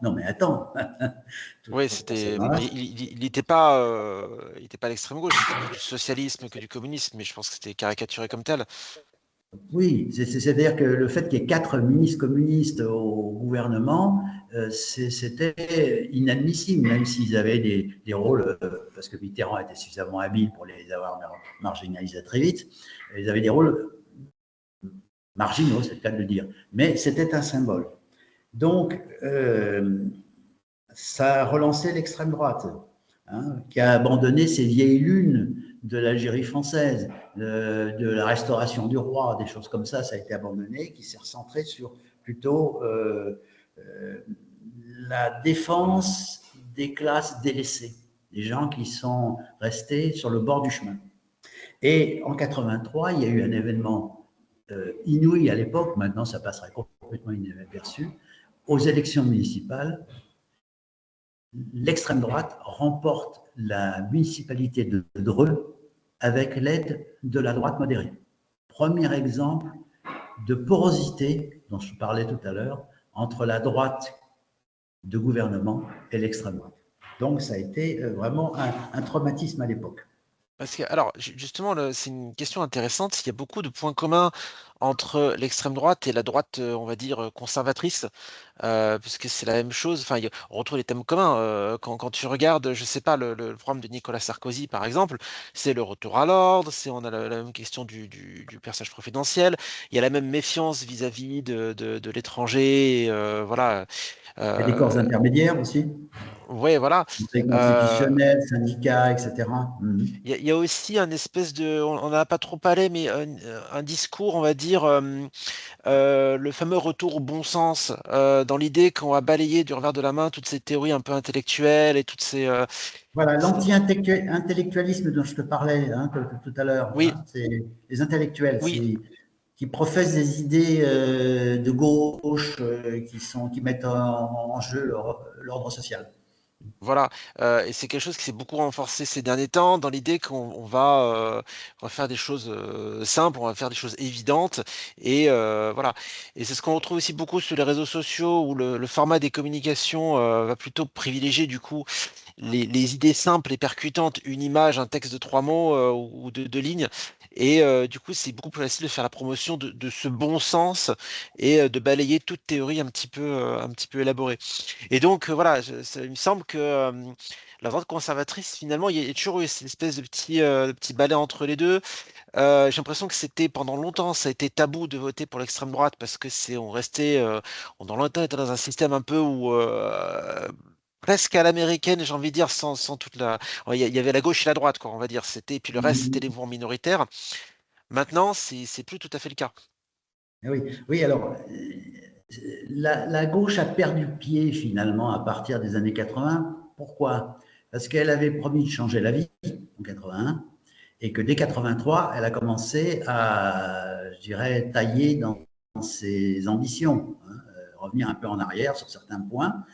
non mais attends. Oui, c'était. Il n'était pas à l'extrême gauche, c'était plus du socialisme que du communisme, mais je pense que c'était caricaturé comme tel. Oui, c'est-à-dire que le fait qu'il y ait 4 ministres communistes au gouvernement, c'était inadmissible, même s'ils avaient des rôles, parce que Mitterrand était suffisamment habile pour les avoir marginalisés très vite, ils avaient des rôles marginaux, c'est le cas de le dire, mais c'était un symbole. Donc, ça a relancé l'extrême droite, hein, qui a abandonné ces vieilles lunes de l'Algérie française, de la restauration du roi, des choses comme ça a été abandonné, qui s'est recentré sur plutôt la défense des classes délaissées, des gens qui sont restés sur le bord du chemin. Et en 83, il y a eu un événement inouï à l'époque, maintenant ça passerait complètement inaperçu, aux élections municipales, l'extrême droite remporte la municipalité de Dreux avec l'aide de la droite modérée. Premier exemple de porosité, dont je parlais tout à l'heure, entre la droite de gouvernement et l'extrême droite. Donc ça a été vraiment un traumatisme à l'époque. Parce que, alors, justement, c'est une question intéressante. Il y a beaucoup de points communs entre l'extrême droite et la droite, on va dire, conservatrice, puisque c'est la même chose. Enfin, on retrouve les thèmes communs. Quand tu regardes, je sais pas, le programme de Nicolas Sarkozy, par exemple, c'est le retour à l'ordre, on a la même question du personnage présidentiel, il y a la même méfiance vis-à-vis de l'étranger, voilà. Il y a des corps Euh, intermédiaires aussi, ouais, voilà. conseil Euh, constitutionnel, syndicats, etc. Mhm. il y a aussi un espèce de, on n'en a pas trop parlé, mais un discours, on va dire, le fameux retour au bon sens, dans l'idée qu'on va balayer du revers de la main toutes ces théories un peu intellectuelles et toutes ces, Voilà, ces- l'anti-intellectualisme dont je te parlais hein, tout à l'heure, oui, hein, c'est les intellectuels oui, qui professent des idées de gauche qui mettent en jeu l'ordre social. voilà. Et c'est quelque chose qui s'est beaucoup renforcé ces derniers temps dans l'idée on va faire des choses simples, on va faire des choses évidentes et voilà. Et c'est ce qu'on retrouve aussi beaucoup sur les réseaux sociaux où le format des communications va plutôt privilégier du coup les idées simples et percutantes, une image, un texte de 3 mots ou de 2 lignes. Et du coup, c'est beaucoup plus facile de faire la promotion de ce bon sens et de balayer toute théorie un petit peu élaborée. Et donc, voilà, il me semble que la droite conservatrice, finalement, il y a toujours eu cette espèce de petit balai entre les deux. J'ai l'impression que c'était pendant longtemps, ça a été tabou de voter pour l'extrême droite parce que on restait, dans longtemps était dans un système un peu où presque à l'américaine, j'ai envie de dire, sans toute la, il y avait la gauche et la droite, quoi, on va dire. Puis le reste, c'était les mouvements minoritaires. Maintenant, c'est plus tout à fait le cas. Ah oui, oui, alors la gauche a perdu pied finalement à partir des années 80. Pourquoi? Parce qu'elle avait promis de changer la vie en 81 et que dès 83, elle a commencé à, je dirais, tailler dans ses ambitions, hein, revenir un peu en arrière sur certains points.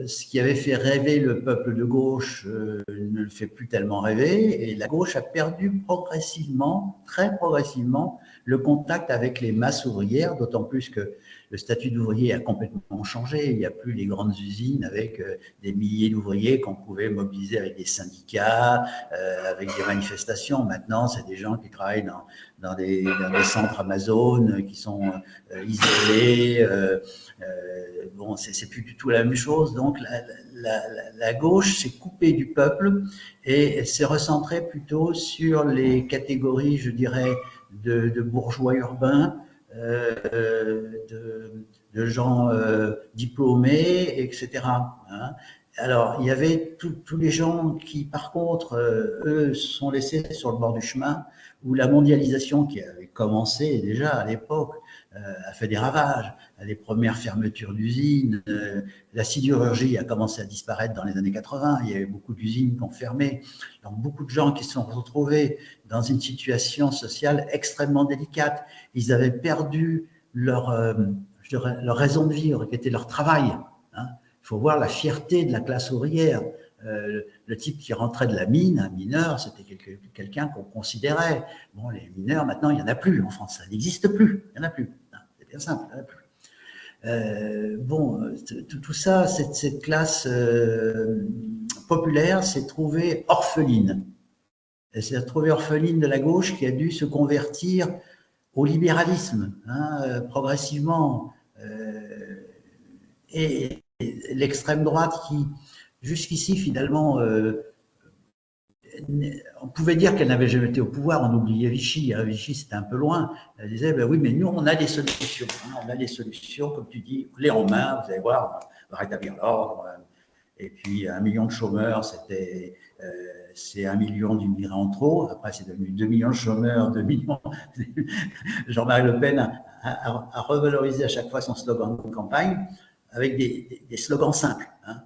Ce qui avait fait rêver le peuple de gauche ne le fait plus tellement rêver, et la gauche a perdu progressivement, très progressivement, le contact avec les masses ouvrières, d'autant plus que le statut d'ouvrier a complètement changé. Il n'y a plus les grandes usines avec des milliers d'ouvriers qu'on pouvait mobiliser avec des syndicats, avec des manifestations. Maintenant, c'est des gens qui travaillent dans des centres Amazon qui sont isolés. Bon, c'est plus du tout la même chose. Donc, la gauche s'est coupée du peuple et s'est recentrée plutôt sur les catégories, je dirais, de bourgeois urbains, de gens diplômés, etc. Hein. Alors, il y avait tous les gens qui, par contre, eux, sont laissés sur le bord du chemin, où la mondialisation qui avait commencé déjà à l'époque a fait des ravages. Les premières fermetures d'usines, la sidérurgie a commencé à disparaître dans les années 80, il y avait beaucoup d'usines qui ont fermé, donc beaucoup de gens qui se sont retrouvés dans une situation sociale extrêmement délicate. Ils avaient perdu leur raison de vivre, qui était leur travail. Hein. Il faut voir la fierté de la classe ouvrière. Le type qui rentrait de la mine, un mineur, c'était quelqu'un qu'on considérait. Bon, les mineurs, maintenant, il n'y en a plus en France. Ça n'existe plus. Il n'y en a plus. C'est bien simple, il n'y en a plus. Bon, tout ça, cette classe populaire s'est trouvée orpheline. Elle s'est retrouvée orpheline de la gauche qui a dû se convertir au libéralisme hein, progressivement. Et l'extrême droite qui, jusqu'ici, finalement, on pouvait dire qu'elle n'avait jamais été au pouvoir, on oubliait Vichy, hein, Vichy c'était un peu loin, elle disait ben oui mais nous on a des solutions, hein, on a des solutions comme tu dis, clés en main, vous allez voir, on va rétablir l'ordre, et puis 1 million de chômeurs, c'est 1 million d'immigrés en trop, après c'est devenu 2 millions de chômeurs, 2 millions, Jean-Marie Le Pen a revalorisé à chaque fois son slogan de campagne avec des slogans simples, hein.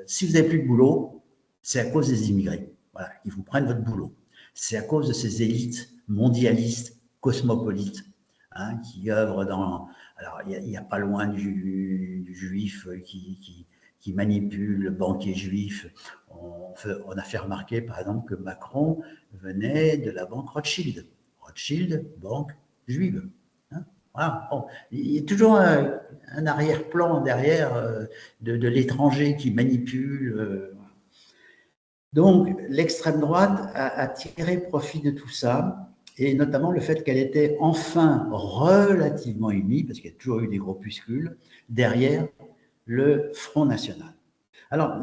Si vous n'avez plus de boulot, c'est à cause des immigrés. Voilà, ils vous prennent votre boulot. C'est à cause de ces élites mondialistes, cosmopolites, hein, qui œuvrent dans. Alors, il n'y a, pas loin du juif qui manipule le banquier juif. On a fait remarquer, par exemple, que Macron venait de la banque Rothschild. Rothschild, banque juive. Hein, voilà. Bon, il y a toujours un arrière-plan derrière de l'étranger qui manipule. Donc, l'extrême droite a tiré profit de tout ça et notamment le fait qu'elle était enfin relativement unie, parce qu'il y a toujours eu des groupuscules, derrière le Front National. Alors,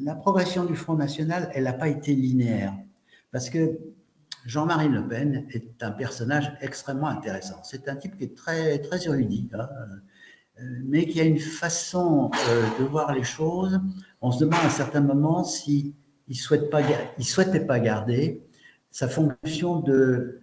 la progression du Front National, elle n'a pas été linéaire, parce que Jean-Marie Le Pen est un personnage extrêmement intéressant. C'est un type qui est très, très érudit, hein, mais qui a une façon de voir les choses. On se demande à certains moments s'il ne souhaitait pas garder sa fonction de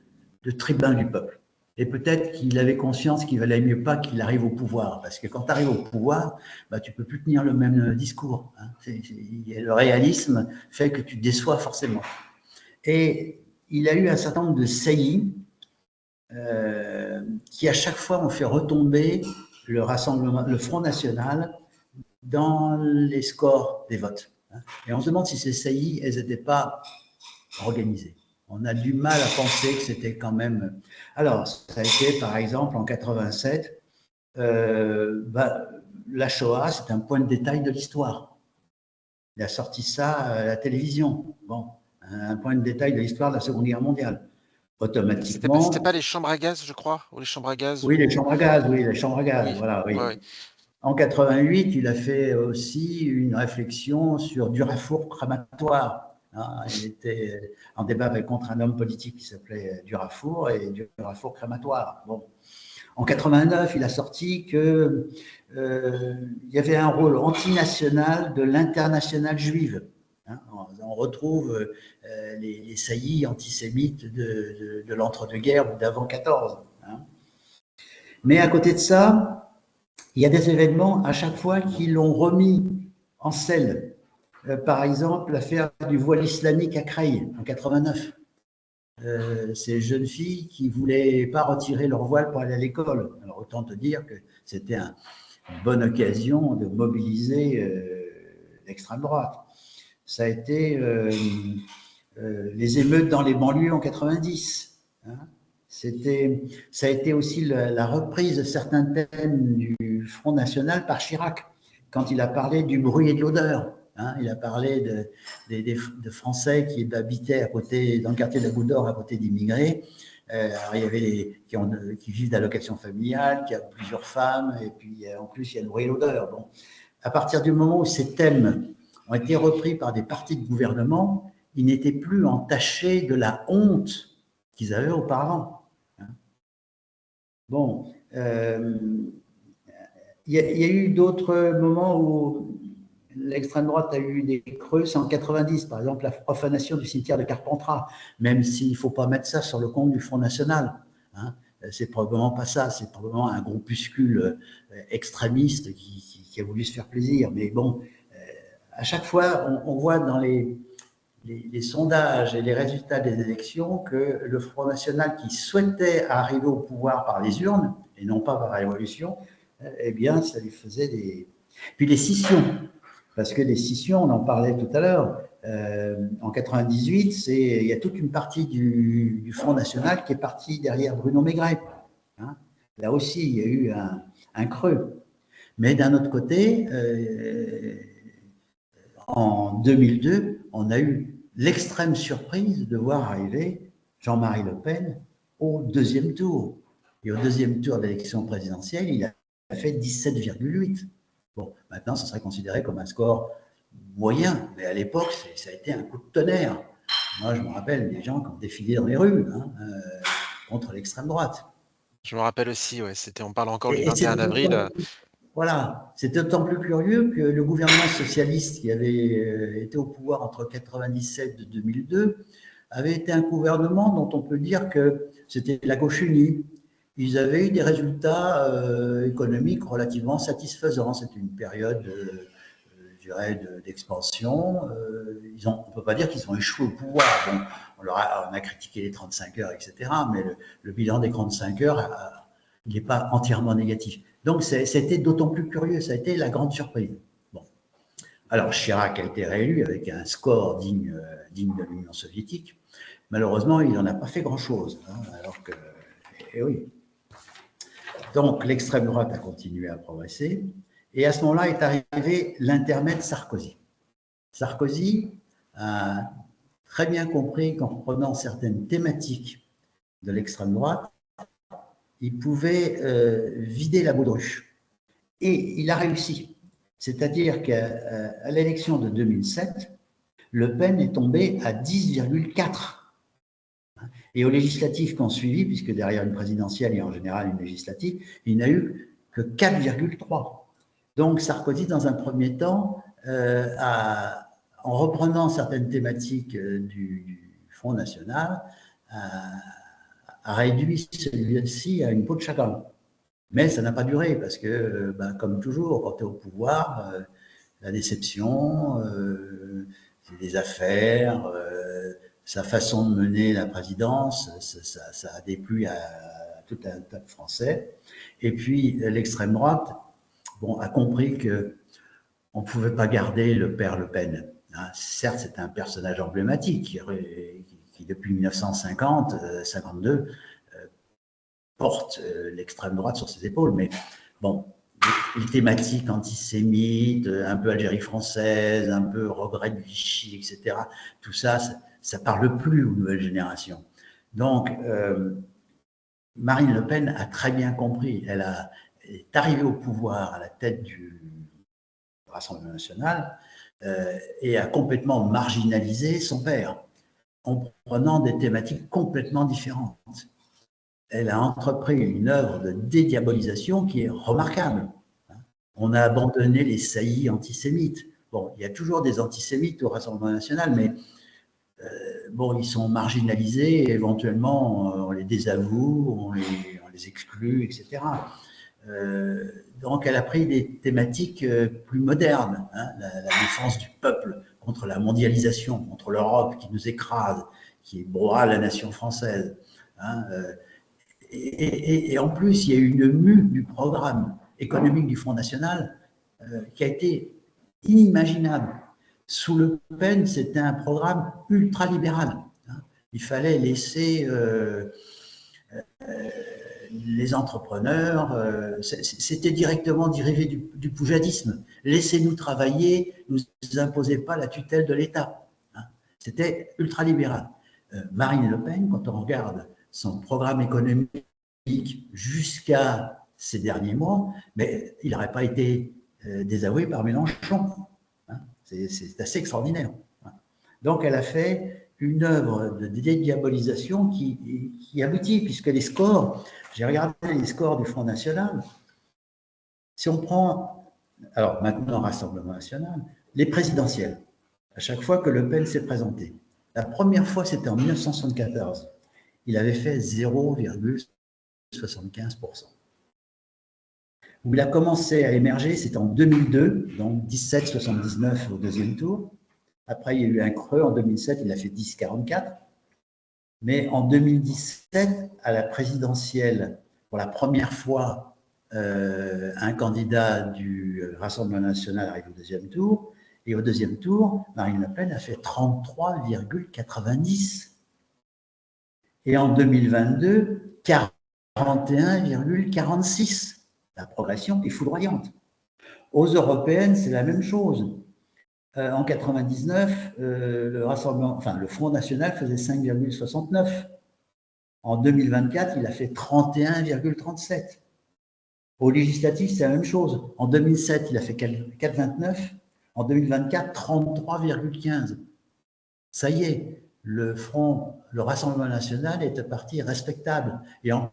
tribun du peuple. Et peut-être qu'il avait conscience qu'il valait mieux pas qu'il arrive au pouvoir, parce que quand tu arrives au pouvoir, bah, tu ne peux plus tenir le même discours. Hein. Le réalisme fait que tu déçois forcément. Et il a eu un certain nombre de saillies qui à chaque fois ont fait retomber le Rassemblement, le Front National dans les scores des votes. Et on se demande si ces saillies, elles n'étaient pas organisées. On a du mal à penser que c'était quand même. Alors, ça a été par exemple en 87, la Shoah, c'est un point de détail de l'histoire. Il a sorti ça à la télévision. Bon, un point de détail de l'histoire de la Seconde Guerre mondiale. C'était Automatiquement. pas les chambres à gaz, je crois, ou les chambres à gaz Oui, les ou chambres à gaz, oui, les chambres à gaz, oui, voilà, oui. ouais, En 88, il a fait aussi une réflexion sur Durafour crématoire. Hein, il était en débat contre un homme politique qui s'appelait Durafour et Durafour crématoire. Bon. En 89, il a sorti que il y avait un rôle antinational de l'internationale juive. Hein, on retrouve les saillies antisémites de l'entre-deux-guerres ou d'avant 14. Hein. Mais à côté de ça, il y a des événements à chaque fois qui l'ont remis en selle. Par exemple, l'affaire du voile islamique à Creil en 89. Ces jeunes filles qui ne voulaient pas retirer leur voile pour aller à l'école. Alors autant te dire que c'était une bonne occasion de mobiliser l'extrême droite. Ça a été les émeutes dans les banlieues en 90. Hein. Ça a été aussi la reprise de certains thèmes du Front National par Chirac, quand il a parlé du bruit et de l'odeur. Hein, il a parlé de Français qui habitaient à côté, dans le quartier de la Goutte d'Or, à côté d'immigrés. Alors, il y avait les qui vivent d'allocation familiale, qui ont plusieurs femmes, et puis en plus, il y a le bruit et l'odeur. Bon. À partir du moment où ces thèmes ont été repris par des partis de gouvernement, ils n'étaient plus entachés de la honte qu'ils avaient auparavant. Bon, il y a eu d'autres moments où l'extrême droite a eu des creux, c'est en 90, par exemple, la profanation du cimetière de Carpentras, même s'il ne faut pas mettre ça sur le compte du Front National. Hein. C'est probablement pas ça, c'est probablement un groupuscule extrémiste qui a voulu se faire plaisir. Mais bon, à chaque fois, on voit dans les sondages et les résultats des élections que le Front National, qui souhaitait arriver au pouvoir par les urnes, et non pas par la révolution, eh bien, ça lui faisait des... Puis les scissions, parce que les scissions, on en parlait tout à l'heure, en 98, il y a toute une partie du Front National qui est partie derrière Bruno Maigret. Hein. Là aussi, il y a eu un creux. Mais d'un autre côté, en 2002, on a eu l'extrême surprise de voir arriver Jean-Marie Le Pen au deuxième tour. Et au deuxième tour d'élection présidentielle, il a fait 17,8. Bon, maintenant, ça serait considéré comme un score moyen, mais à l'époque, ça a été un coup de tonnerre. Moi, je me rappelle des gens qui ont défilé dans les rues contre l'extrême droite. je me rappelle aussi, ouais, on parle encore du Et 21 avril. voilà, c'est d'autant plus curieux que le gouvernement socialiste qui avait été au pouvoir entre 1997 et 2002 avait été un gouvernement dont on peut dire que c'était la gauche unie. Ils avaient eu des résultats économiques relativement satisfaisants. C'était une période, je dirais, d'expansion. On ne peut pas dire qu'ils ont échoué au pouvoir. Bon, on a critiqué les 35 heures, etc. Mais le bilan des 35 heures, il n'est pas entièrement négatif. Donc, c'était d'autant plus curieux. Ça a été la grande surprise. Bon. Alors, Chirac a été réélu avec un score digne de l'Union soviétique. Malheureusement, il n'en a pas fait grand-chose. Hein, alors que, et oui. Donc, l'extrême droite a continué à progresser. Et à ce moment-là est arrivé l'intermède Sarkozy. Sarkozy a très bien compris qu'en reprenant certaines thématiques de l'extrême droite, il pouvait vider la baudruche. Et il a réussi. C'est-à-dire qu'à l'élection de 2007, Le Pen est tombé à 10,4. Et aux législatives qui ont suivi, puisque derrière une présidentielle, il y a en général une législative, il n'a eu que 4,3. Donc Sarkozy, dans un premier temps, en reprenant certaines thématiques du Front National, a réduit celui-ci à une peau de chagrin. Mais ça n'a pas duré parce que, comme toujours, quand tu es au pouvoir, la déception, les affaires, sa façon de mener la présidence, ça a déplu à tout un tas de Français. Et puis l'extrême droite, bon, a compris que on ne pouvait pas garder le père Le Pen. Hein. Certes, c'est un personnage emblématique qui depuis 1950, 52, porte l'extrême droite sur ses épaules, mais bon, les thématiques antisémites, un peu Algérie française, un peu regret de Vichy, etc., tout ça, ça parle plus aux nouvelles générations. Donc, Marine Le Pen a très bien compris. Elle est arrivée au pouvoir à la tête du Rassemblement national et a complètement marginalisé son père en prenant des thématiques complètement différentes. Elle a entrepris une œuvre de dédiabolisation qui est remarquable. On a abandonné les saillies antisémites. Bon, il y a toujours des antisémites au Rassemblement national, mais bon, ils sont marginalisés, et éventuellement on les désavoue, on les exclut, etc. Donc elle a pris des thématiques plus modernes, hein, la défense du peuple contre la mondialisation, contre l'Europe qui nous écrase, qui broie la nation française. Hein, et en plus, il y a eu une mue du programme économique du Front National qui a été inimaginable. Sous Le Pen, c'était un programme ultralibéral. Hein. Il fallait laisser les entrepreneurs, c'était directement dérivé du poujadisme. Laissez-nous travailler, ne nous imposez pas la tutelle de l'État. Hein. C'était ultralibéral. Marine Le Pen, quand on regarde son programme économique jusqu'à ces derniers mois, mais il n'aurait pas été désavoué par Mélenchon. Hein. C'est assez extraordinaire. Donc elle a fait une œuvre de dédiabolisation qui aboutit, puisque les scores, j'ai regardé les scores du Front National, si on prend, alors maintenant Rassemblement National, les présidentielles, à chaque fois que Le Pen s'est présenté, la première fois c'était en 1974, il avait fait 0,75%. Où il a commencé à émerger, c'était en 2002, donc 17,79 au deuxième tour. Après, il y a eu un creux en 2007, il a fait 10,44. Mais en 2017, à la présidentielle, pour la première fois, un candidat du Rassemblement national arrive au deuxième tour. Et au deuxième tour, Marine Le Pen a fait 33,90. Et en 2022, 41,46. La progression est foudroyante. Aux européennes, c'est la même chose. En 99, le Front National faisait 5,69. En 2024, il a fait 31,37. Aux législatives, c'est la même chose. En 2007, il a fait 4,29. En 2024, 33,15. Ça y est, le Rassemblement national est un parti respectable. Et en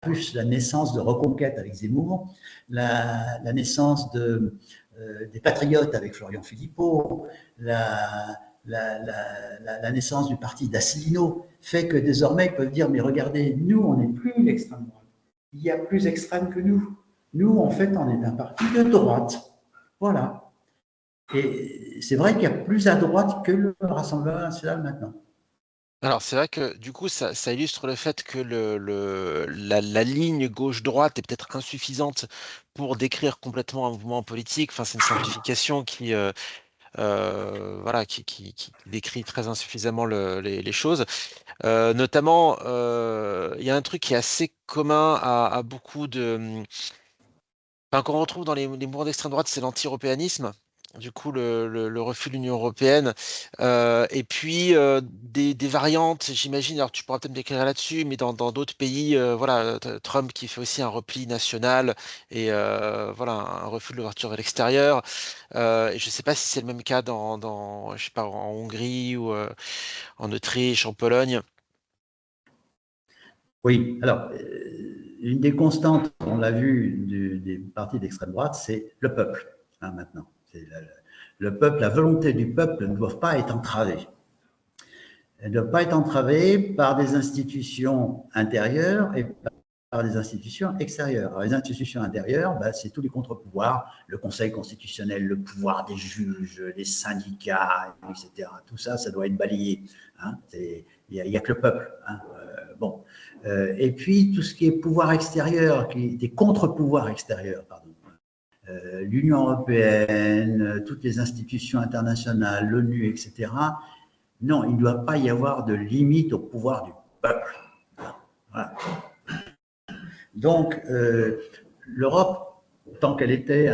plus, la naissance de Reconquête avec Zemmour, la naissance des Patriotes avec Florian Philippot, la naissance du parti d'Asselineau fait que désormais ils peuvent dire mais regardez, nous on n'est plus l'extrême droite, il y a plus extrême que nous. Nous en fait on est un parti de droite. Voilà. Et c'est vrai qu'il y a plus à droite que le Rassemblement national maintenant. Alors, c'est vrai que du coup, ça illustre le fait que la ligne gauche-droite est peut-être insuffisante pour décrire complètement un mouvement politique. Enfin, c'est une simplification voilà, qui décrit très insuffisamment les choses. Notamment, il y a un truc qui est assez commun à beaucoup de... Enfin, qu'on retrouve dans les mouvements d'extrême droite, c'est l'anti-européanisme. du coup, le refus de l'Union européenne. Et puis, des variantes, j'imagine, alors tu pourras peut-être m'éclairer là-dessus, mais dans d'autres pays, voilà, Trump qui fait aussi un repli national et voilà, un refus de l'ouverture vers l'extérieur. Et je ne sais pas si c'est le même cas je sais pas, en Hongrie ou en Autriche, en Pologne. Oui, alors, une des constantes, on l'a vu, des partis d'extrême droite, c'est le peuple, hein, maintenant. Le peuple, la volonté du peuple ne doit pas être entravée. Elle ne doit pas être entravée par des institutions intérieures et par des institutions extérieures. Alors, les institutions intérieures, ben, c'est tous les contre-pouvoirs, le Conseil constitutionnel, le pouvoir des juges, les syndicats, etc. Tout ça, ça doit être balayé. Hein. Il n'y a que le peuple. Hein. Bon. Et puis, tout ce qui est pouvoir extérieur, des contre-pouvoirs extérieurs, pardon. L'Union européenne, toutes les institutions internationales, l'ONU, etc. Non, il ne doit pas y avoir de limite au pouvoir du peuple. Voilà. Donc, l'Europe, tant qu'elle était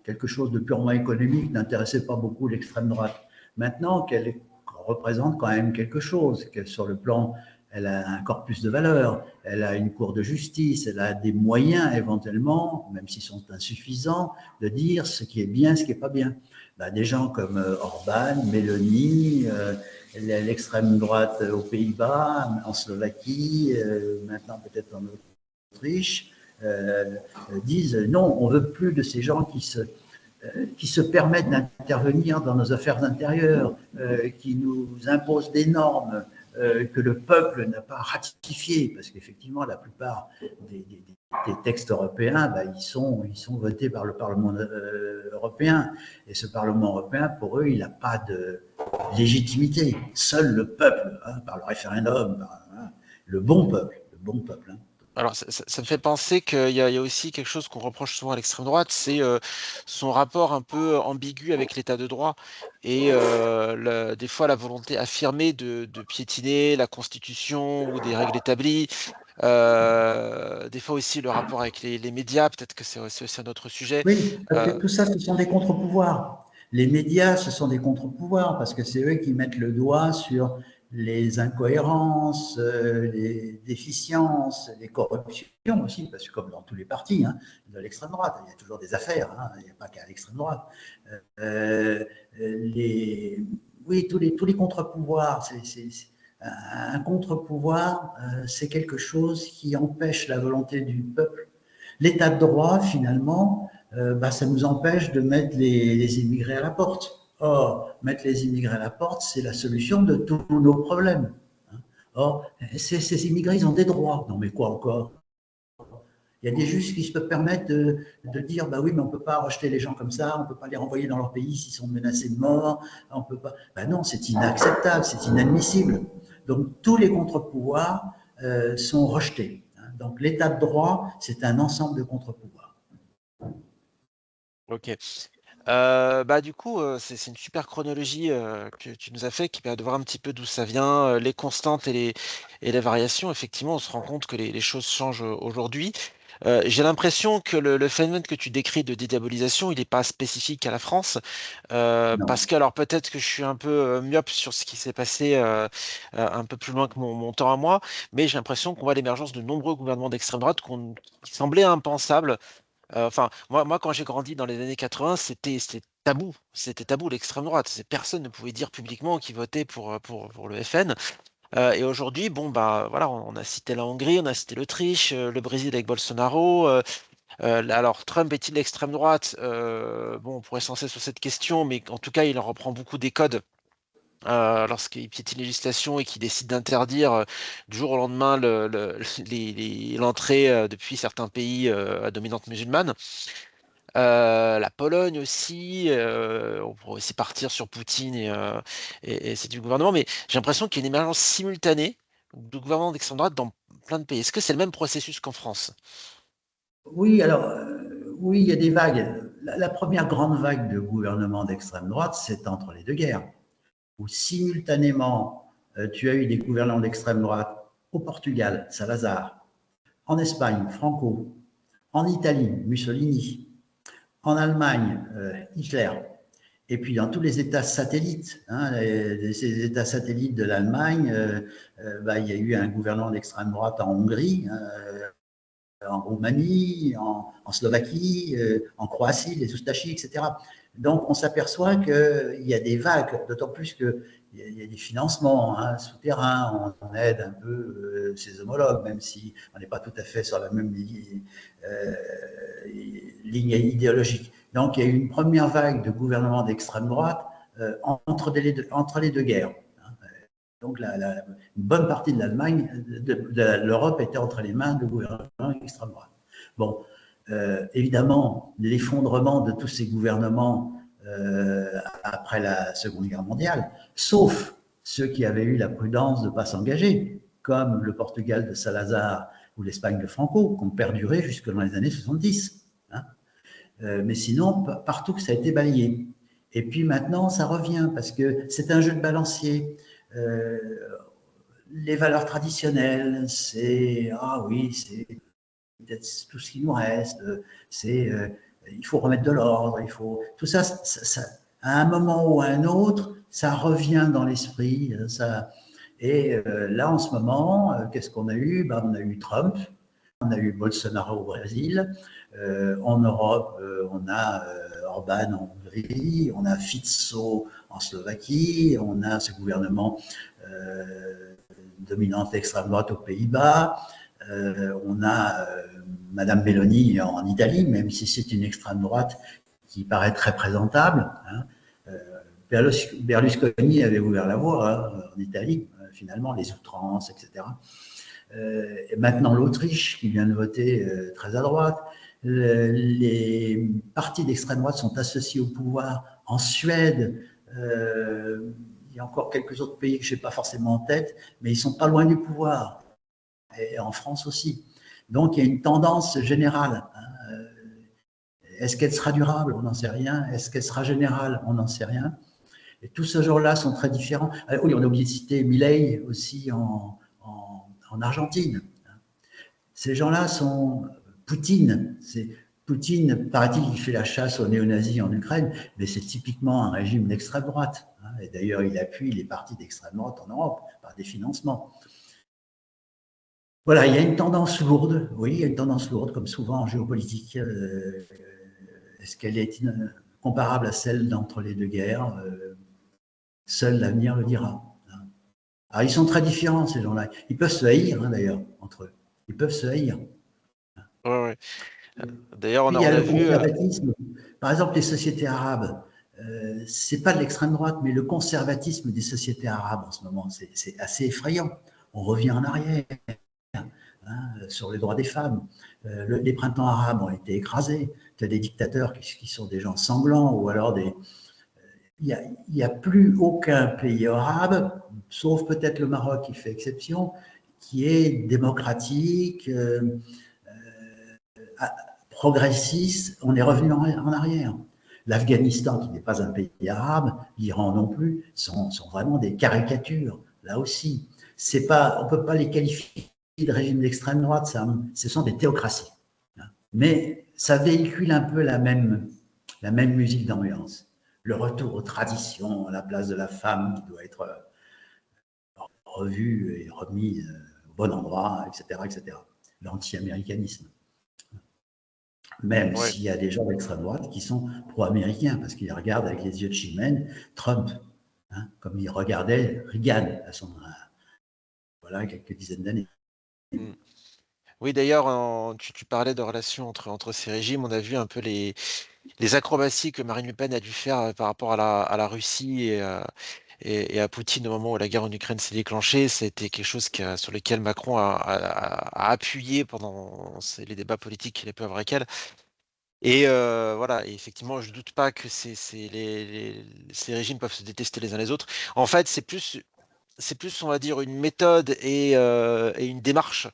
quelque chose de purement économique, n'intéressait pas beaucoup l'extrême droite. Maintenant qu'elle représente quand même quelque chose, que sur le plan, elle a un corpus de valeurs, elle a une cour de justice, elle a des moyens éventuellement, même s'ils sont insuffisants, de dire ce qui est bien, ce qui n'est pas bien. Ben, des gens comme Orban, Mélanie, l'extrême droite aux Pays-Bas, en Slovaquie, maintenant peut-être en Autriche, disent non, on ne veut plus de ces gens qui se permettent d'intervenir dans nos affaires intérieures, qui nous imposent des normes que le peuple n'a pas ratifiées, parce qu'effectivement, la plupart des textes européens, ben, ils sont votés par le Parlement européen. Et ce Parlement européen, pour eux, il n'a pas de légitimité. Seul le peuple, hein, par le référendum, hein, le bon peuple, hein. Alors, ça me fait penser qu'il y a aussi quelque chose qu'on reproche souvent à l'extrême droite, c'est son rapport un peu ambigu avec l'état de droit et des fois la volonté affirmée de piétiner la Constitution ou des règles établies. Des fois aussi le rapport avec les médias, peut-être que c'est aussi un autre sujet. Oui, parce que Euh, tout ça, ce sont des contre-pouvoirs. Les médias, ce sont des contre-pouvoirs parce que c'est eux qui mettent le doigt sur les incohérences, les déficiences, les corruptions aussi, parce que comme dans tous les partis hein, de l'extrême droite, il y a toujours des affaires, hein, il n'y a pas qu'à l'extrême droite. Euh, les, oui, tous les contre-pouvoirs, un contre-pouvoir, c'est quelque chose qui empêche la volonté du peuple. L'état de droit, finalement, bah, ça nous empêche de mettre les immigrés à la porte. Or, mettre les immigrés à la porte, c'est la solution de tous nos problèmes. Or, ces immigrés, ils ont des droits. Non, mais quoi encore? Il y a des juges qui se peuvent permettre de dire, bah oui, mais on ne peut pas rejeter les gens comme ça, on ne peut pas les renvoyer dans leur pays s'ils sont menacés de mort, on peut pas. Bah non, c'est inacceptable, c'est inadmissible. Donc tous les contre-pouvoirs sont rejetés. Donc l'état de droit, c'est un ensemble de contre-pouvoirs. ok. Bah du coup, c'est une super chronologie que tu nous as fait qui permet de voir un petit peu d'où ça vient, les constantes et les variations. Effectivement, on se rend compte que les choses changent aujourd'hui. J'ai l'impression que le phénomène que tu décris de dédiabolisation, il n'est pas spécifique à la France, parce Non. que alors peut-être que je suis un peu myope sur ce qui s'est passé un peu plus loin que mon temps à moi, mais j'ai l'impression qu'on voit l'émergence de nombreux gouvernements d'extrême droite qui semblaient impensables. Enfin, moi, quand j'ai grandi dans les années 80, c'était tabou. C'était tabou l'extrême droite. Personne ne pouvait dire publiquement qu'il votait pour le FN. Et aujourd'hui, bon, bah, voilà, on a cité la Hongrie, on a cité l'Autriche, le Brésil avec Bolsonaro. Alors, Trump est-il d'extrême droite? Bon, on pourrait se lancer sur cette question, mais en tout cas, il en reprend beaucoup des codes. Lorsqu'il piétine les législations et qu'il décide d'interdire du jour au lendemain l'entrée depuis certains pays à dominante musulmane. La Pologne aussi, on pourrait aussi partir sur Poutine et c'est du gouvernement, mais j'ai l'impression qu'il y a une émergence simultanée de gouvernements d'extrême droite dans plein de pays. Est-ce que c'est le même processus qu'en France? Oui, alors, oui, il y a des vagues. La première grande vague de gouvernement d'extrême droite, c'est entre les deux guerres, où simultanément, tu as eu des gouvernements d'extrême droite au Portugal, Salazar, en Espagne, Franco, en Italie, Mussolini, en Allemagne, Hitler. Et puis dans tous les États satellites, hein, les États satellites de l'Allemagne, il y a eu un gouvernement d'extrême droite en Hongrie, en Roumanie, en Slovaquie, en Croatie, les Oustachis, etc. Donc on s'aperçoit qu'il y a des vagues, d'autant plus qu'il y a des financements souterrains, on aide un peu ses homologues, même si on n'est pas tout à fait sur la même ligne idéologique. Donc il y a eu une première vague de gouvernement d'extrême droite entre les deux guerres. Donc, une bonne partie de l'Allemagne, de l'Europe était entre les mains de gouvernements extrême droite. Bon, évidemment, l'effondrement de tous ces gouvernements après la Seconde Guerre mondiale, sauf ceux qui avaient eu la prudence de ne pas s'engager, comme le Portugal de Salazar ou l'Espagne de Franco, qui ont perduré jusque dans les années 70. Hein. Mais sinon, partout, ça a été balayé. Et puis maintenant, ça revient, parce que c'est un jeu de balancier. Les valeurs traditionnelles, c'est ah oui, c'est peut-être tout ce qui nous reste, c'est il faut remettre de l'ordre, il faut tout ça, à un moment ou à un autre, ça revient dans l'esprit, ça. Et là en ce moment, qu'est-ce qu'on a eu? On a eu Trump, on a eu Bolsonaro au Brésil, en Europe, on a Orban en Hongrie, on a Fico en Slovaquie, on a ce gouvernement dominante extrême droite aux Pays-Bas, on a Madame Meloni en Italie, même si c'est une extrême droite qui paraît très présentable. Hein. Berlusconi avait ouvert la voie en Italie, finalement, les outrances, etc. Et maintenant l'Autriche, qui vient de voter très à droite. Les partis d'extrême droite sont associés au pouvoir en Suède. Il y a encore quelques autres pays que je n'ai pas forcément en tête, mais ils ne sont pas loin du pouvoir. Et en France aussi. Donc, il y a une tendance générale. Est-ce qu'elle sera durable? On n'en sait rien. Est-ce qu'elle sera générale? On n'en sait rien. Et tous ces gens-là sont très différents. Oui, on a oublié de citer Milei aussi en Argentine. Ces gens-là sont Poutine. Poutine, paraît-il, il fait la chasse aux néo-nazis en Ukraine, mais c'est typiquement un régime d'extrême droite. Et d'ailleurs, il appuie les partis d'extrême droite en Europe par des financements. Voilà, il y a une tendance lourde, oui, il y a une tendance lourde, comme souvent en géopolitique. Est-ce qu'elle est comparable à celle d'entre les deux guerres? Seul l'avenir le dira. Alors, ils sont très différents, ces gens-là. Ils peuvent se haïr, d'ailleurs, entre eux. Ils peuvent se haïr. Ouais, ouais. D'ailleurs, Puis, il y on a a le vu. conservatisme. Par exemple, les sociétés arabes, c'est pas de l'extrême droite, mais le conservatisme des sociétés arabes en ce moment, c'est assez effrayant. On revient en arrière. Sur les droits des femmes. Les printemps arabes ont été écrasés. Tu as des dictateurs qui sont des gens sanglants, ou alors il n'y a plus aucun pays arabe, sauf peut-être le Maroc qui fait exception, qui est démocratique, progressiste. On est revenu en arrière. L'Afghanistan, qui n'est pas un pays arabe, l'Iran non plus, sont vraiment des caricatures, là aussi. On ne peut pas les qualifier de régime d'extrême droite, ce sont des théocraties. Mais ça véhicule un peu la même musique d'ambiance. Le retour aux traditions, la place de la femme qui doit être revue et remise au bon endroit, etc., etc. L'anti-américanisme. Même s'il y a des gens d'extrême droite qui sont pro-américains, parce qu'ils regardent avec les yeux de chimène Trump, comme ils regardaient Reagan à son voilà, quelques dizaines d'années. Oui, d'ailleurs, tu parlais de relations entre ces régimes. On a vu un peu les acrobaties que Marine Le Pen a dû faire par rapport à la Russie et à Poutine au moment où la guerre en Ukraine s'est déclenchée. C'était quelque chose sur lequel Macron a appuyé pendant les débats politiques qu'il a pu avoir avec elle. Et voilà, et effectivement, je ne doute pas que ces régimes peuvent se détester les uns les autres. En fait, c'est plus, on va dire, une méthode et une démarche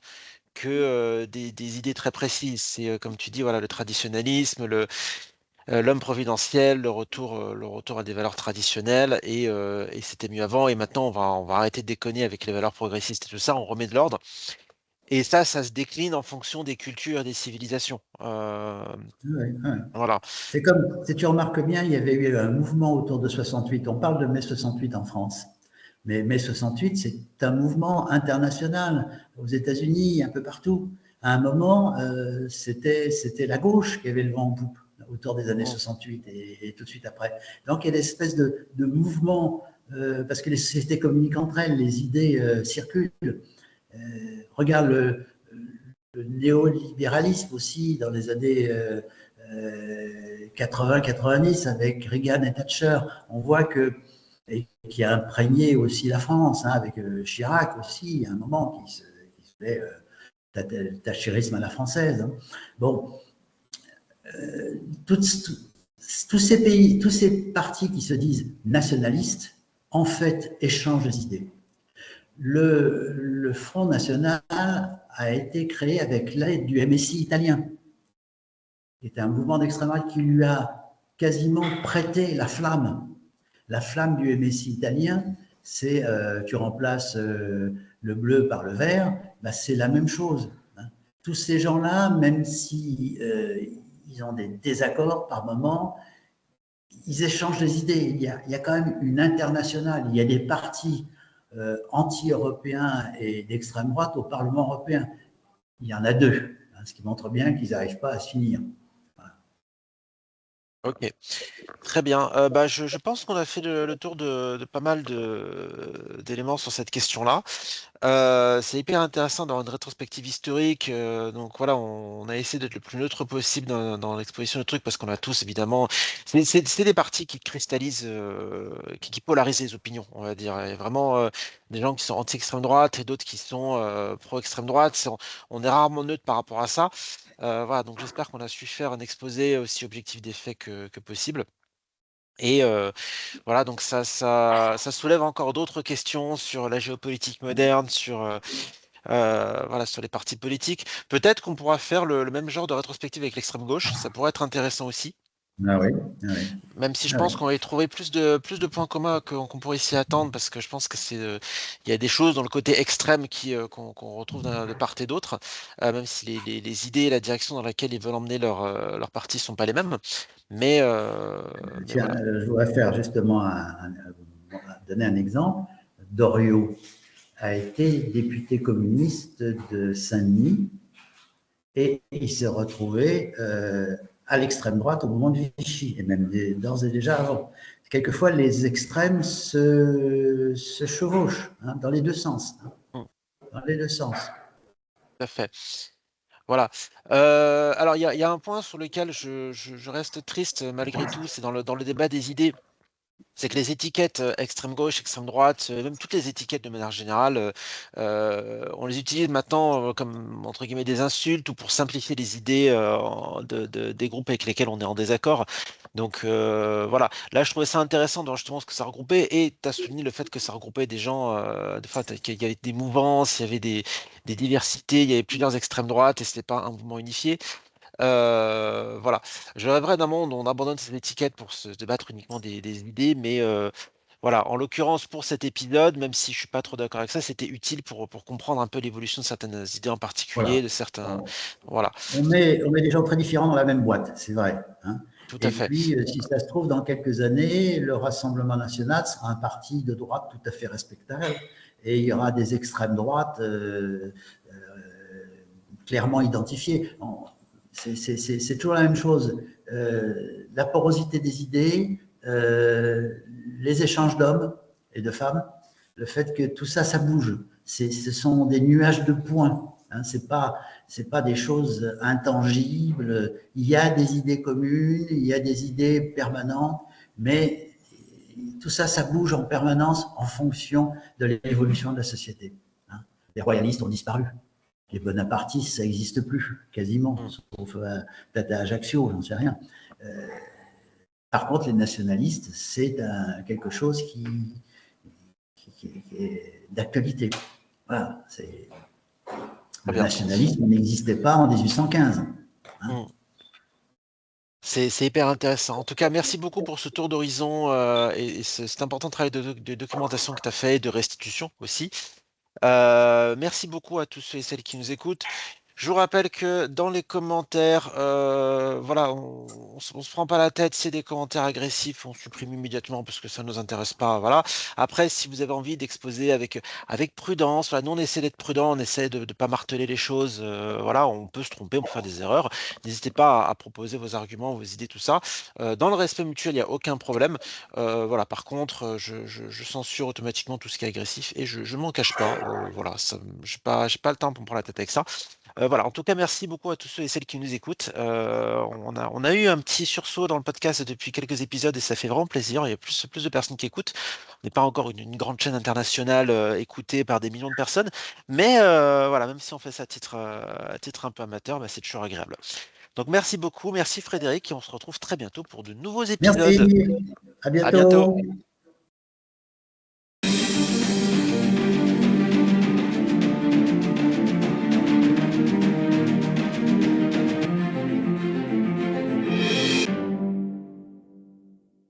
que des idées très précises. C'est comme tu dis, voilà, le traditionnalisme, l'homme providentiel, le retour à des valeurs traditionnelles, et c'était mieux avant, et maintenant on va arrêter de déconner avec les valeurs progressistes et tout ça, on remet de l'ordre. Et ça se décline en fonction des cultures et des civilisations. Ouais, ouais. Voilà. C'est comme, si tu remarques bien, il y avait eu un mouvement autour de 68. On parle de mai 68 en France. Mais mai 68, c'est un mouvement international aux États-Unis, un peu partout. À un moment, c'était la gauche qui avait le vent en poupe autour des années Mm. 68 et tout de suite après. Donc il y a des espèces de mouvements, parce que les sociétés communiquent entre elles, les idées circulent. Regarde le néolibéralisme aussi dans les années 80-90 avec Reagan et Thatcher. On voit que et qui a imprégné aussi la France, hein, avec Chirac aussi, à un moment qui se fait thatchérisme à la française. Hein. Bon, tous ces pays, tous ces partis qui se disent nationalistes, en fait, échangent des idées. Le Front National a été créé avec l'aide du MSI italien, qui était un mouvement d'extrême droite qui lui a quasiment prêté la flamme. La flamme du MSI italien, c'est tu remplaces le bleu par le vert, bah, c'est la même chose. Hein. Tous ces gens-là, même si ils ont des désaccords par moment, ils échangent des idées. Il y a quand même une internationale. Il y a des partis anti-européens et d'extrême droite au Parlement européen. Il y en a deux, hein, ce qui montre bien qu'ils n'arrivent pas à se finir. Voilà. Ok. Très bien. Bah, je pense qu'on a fait le tour de pas mal d'éléments sur cette question-là. C'est hyper intéressant dans une rétrospective historique. Donc voilà, on a essayé d'être le plus neutre possible dans l'exposition de trucs parce qu'on a tous évidemment. C'est des partis qui cristallisent, qui polarisent les opinions, on va dire. Il y a vraiment des gens qui sont anti-extrême droite et d'autres qui sont pro-extrême droite. On est rarement neutre par rapport à ça. Voilà, donc j'espère qu'on a su faire un exposé aussi objectif des faits que possible. Et voilà, donc ça soulève encore d'autres questions sur la géopolitique moderne, voilà, sur les partis politiques. Peut-être qu'on pourra faire le même genre de rétrospective avec l'extrême gauche, ça pourrait être intéressant aussi, Ah oui, ah oui, même si je ah oui. pense qu'on va y trouver plus de points communs qu'on pourrait s'y attendre, parce que je pense que il y a des choses dans le côté extrême qu'on retrouve de part et d'autre, même si les idées et la direction dans laquelle ils veulent emmener leur parti sont pas les mêmes. Mais Tiens, voilà. je voudrais faire justement donner un exemple. Doriot a été député communiste de Saint-Denis et il s'est retrouvé à l'extrême droite au moment du Vichy, et même d'ores et déjà avant. Quelquefois, les extrêmes se chevauchent hein, dans les deux sens. Hein, Mm, dans les deux sens. tout à fait. Voilà. Alors, il y a un point sur lequel je reste triste malgré tout, c'est dans le débat des idées. C'est que les étiquettes extrême gauche, extrême droite, même toutes les étiquettes de manière générale, on les utilise maintenant comme entre guillemets des insultes ou pour simplifier les idées des groupes avec lesquels on est en désaccord. Donc voilà, là je trouvais ça intéressant dans justement ce que ça regroupait et tu as souligné le fait que ça regroupait des gens, des fois qu'il y avait des mouvances, il y avait des diversités, il y avait plusieurs extrêmes droites et c'était pas un mouvement unifié. Voilà. Je rêverais d'un monde où on abandonne ces étiquettes pour se débattre uniquement des idées, mais voilà. En l'occurrence, pour cet épisode, même si je suis pas trop d'accord avec ça, c'était utile pour comprendre un peu l'évolution de certaines idées en particulier, Voilà. de certains. On, Voilà, on met des gens très différents dans la même boîte, c'est vrai. Hein. tout à Et fait. puis, si ça se trouve, dans quelques années, le Rassemblement national sera un parti de droite tout à fait respectable et il y aura des extrêmes droites clairement identifiées. C'est toujours la même chose. La porosité des idées, les échanges d'hommes et de femmes, le fait que tout ça, ça bouge. Ce sont des nuages de points. Hein, c'est pas des choses intangibles. Il y a des idées communes, il y a des idées permanentes, mais tout ça, ça bouge en permanence en fonction de l'évolution de la société. Hein. Les royalistes ont disparu. Les bonapartistes, ça n'existe plus, quasiment, Mm. sauf peut-être à Ajaccio, j'en sais rien. Par contre, les nationalistes, c'est quelque chose qui est d'actualité. Voilà, Très le bien. nationalisme n'existait pas en 1815. Hein. Mm. C'est hyper intéressant. En tout cas, merci beaucoup pour ce tour d'horizon et cet important travail de documentation que tu as fait et de restitution aussi. Merci beaucoup à tous ceux et celles qui nous écoutent. Je vous rappelle que dans les commentaires, voilà, on se prend pas la tête. C'est des commentaires agressifs, on supprime immédiatement parce que ça nous intéresse pas. Voilà. Après, si vous avez envie d'exposer avec prudence, voilà, nous on essaie d'être prudent, on essaie de ne pas marteler les choses. Voilà, on peut se tromper, on peut faire des erreurs. N'hésitez pas à proposer vos arguments, vos idées, tout ça. Dans le respect mutuel, il n'y a aucun problème. Voilà. Par contre, je censure automatiquement tout ce qui est agressif et je m'en cache pas. Voilà, j'ai pas le temps pour me prendre la tête avec ça. Voilà, en tout cas, merci beaucoup à tous ceux et celles qui nous écoutent. On a eu un petit sursaut dans le podcast depuis quelques épisodes et ça fait vraiment plaisir. Il y a plus de personnes qui écoutent. On n'est pas encore une grande chaîne internationale écoutée par des millions de personnes, mais voilà, même si on fait ça à titre un peu amateur, bah, c'est toujours agréable. Donc merci beaucoup, merci Frédéric, et on se retrouve très bientôt pour de nouveaux Merci, épisodes. à À bientôt. bientôt.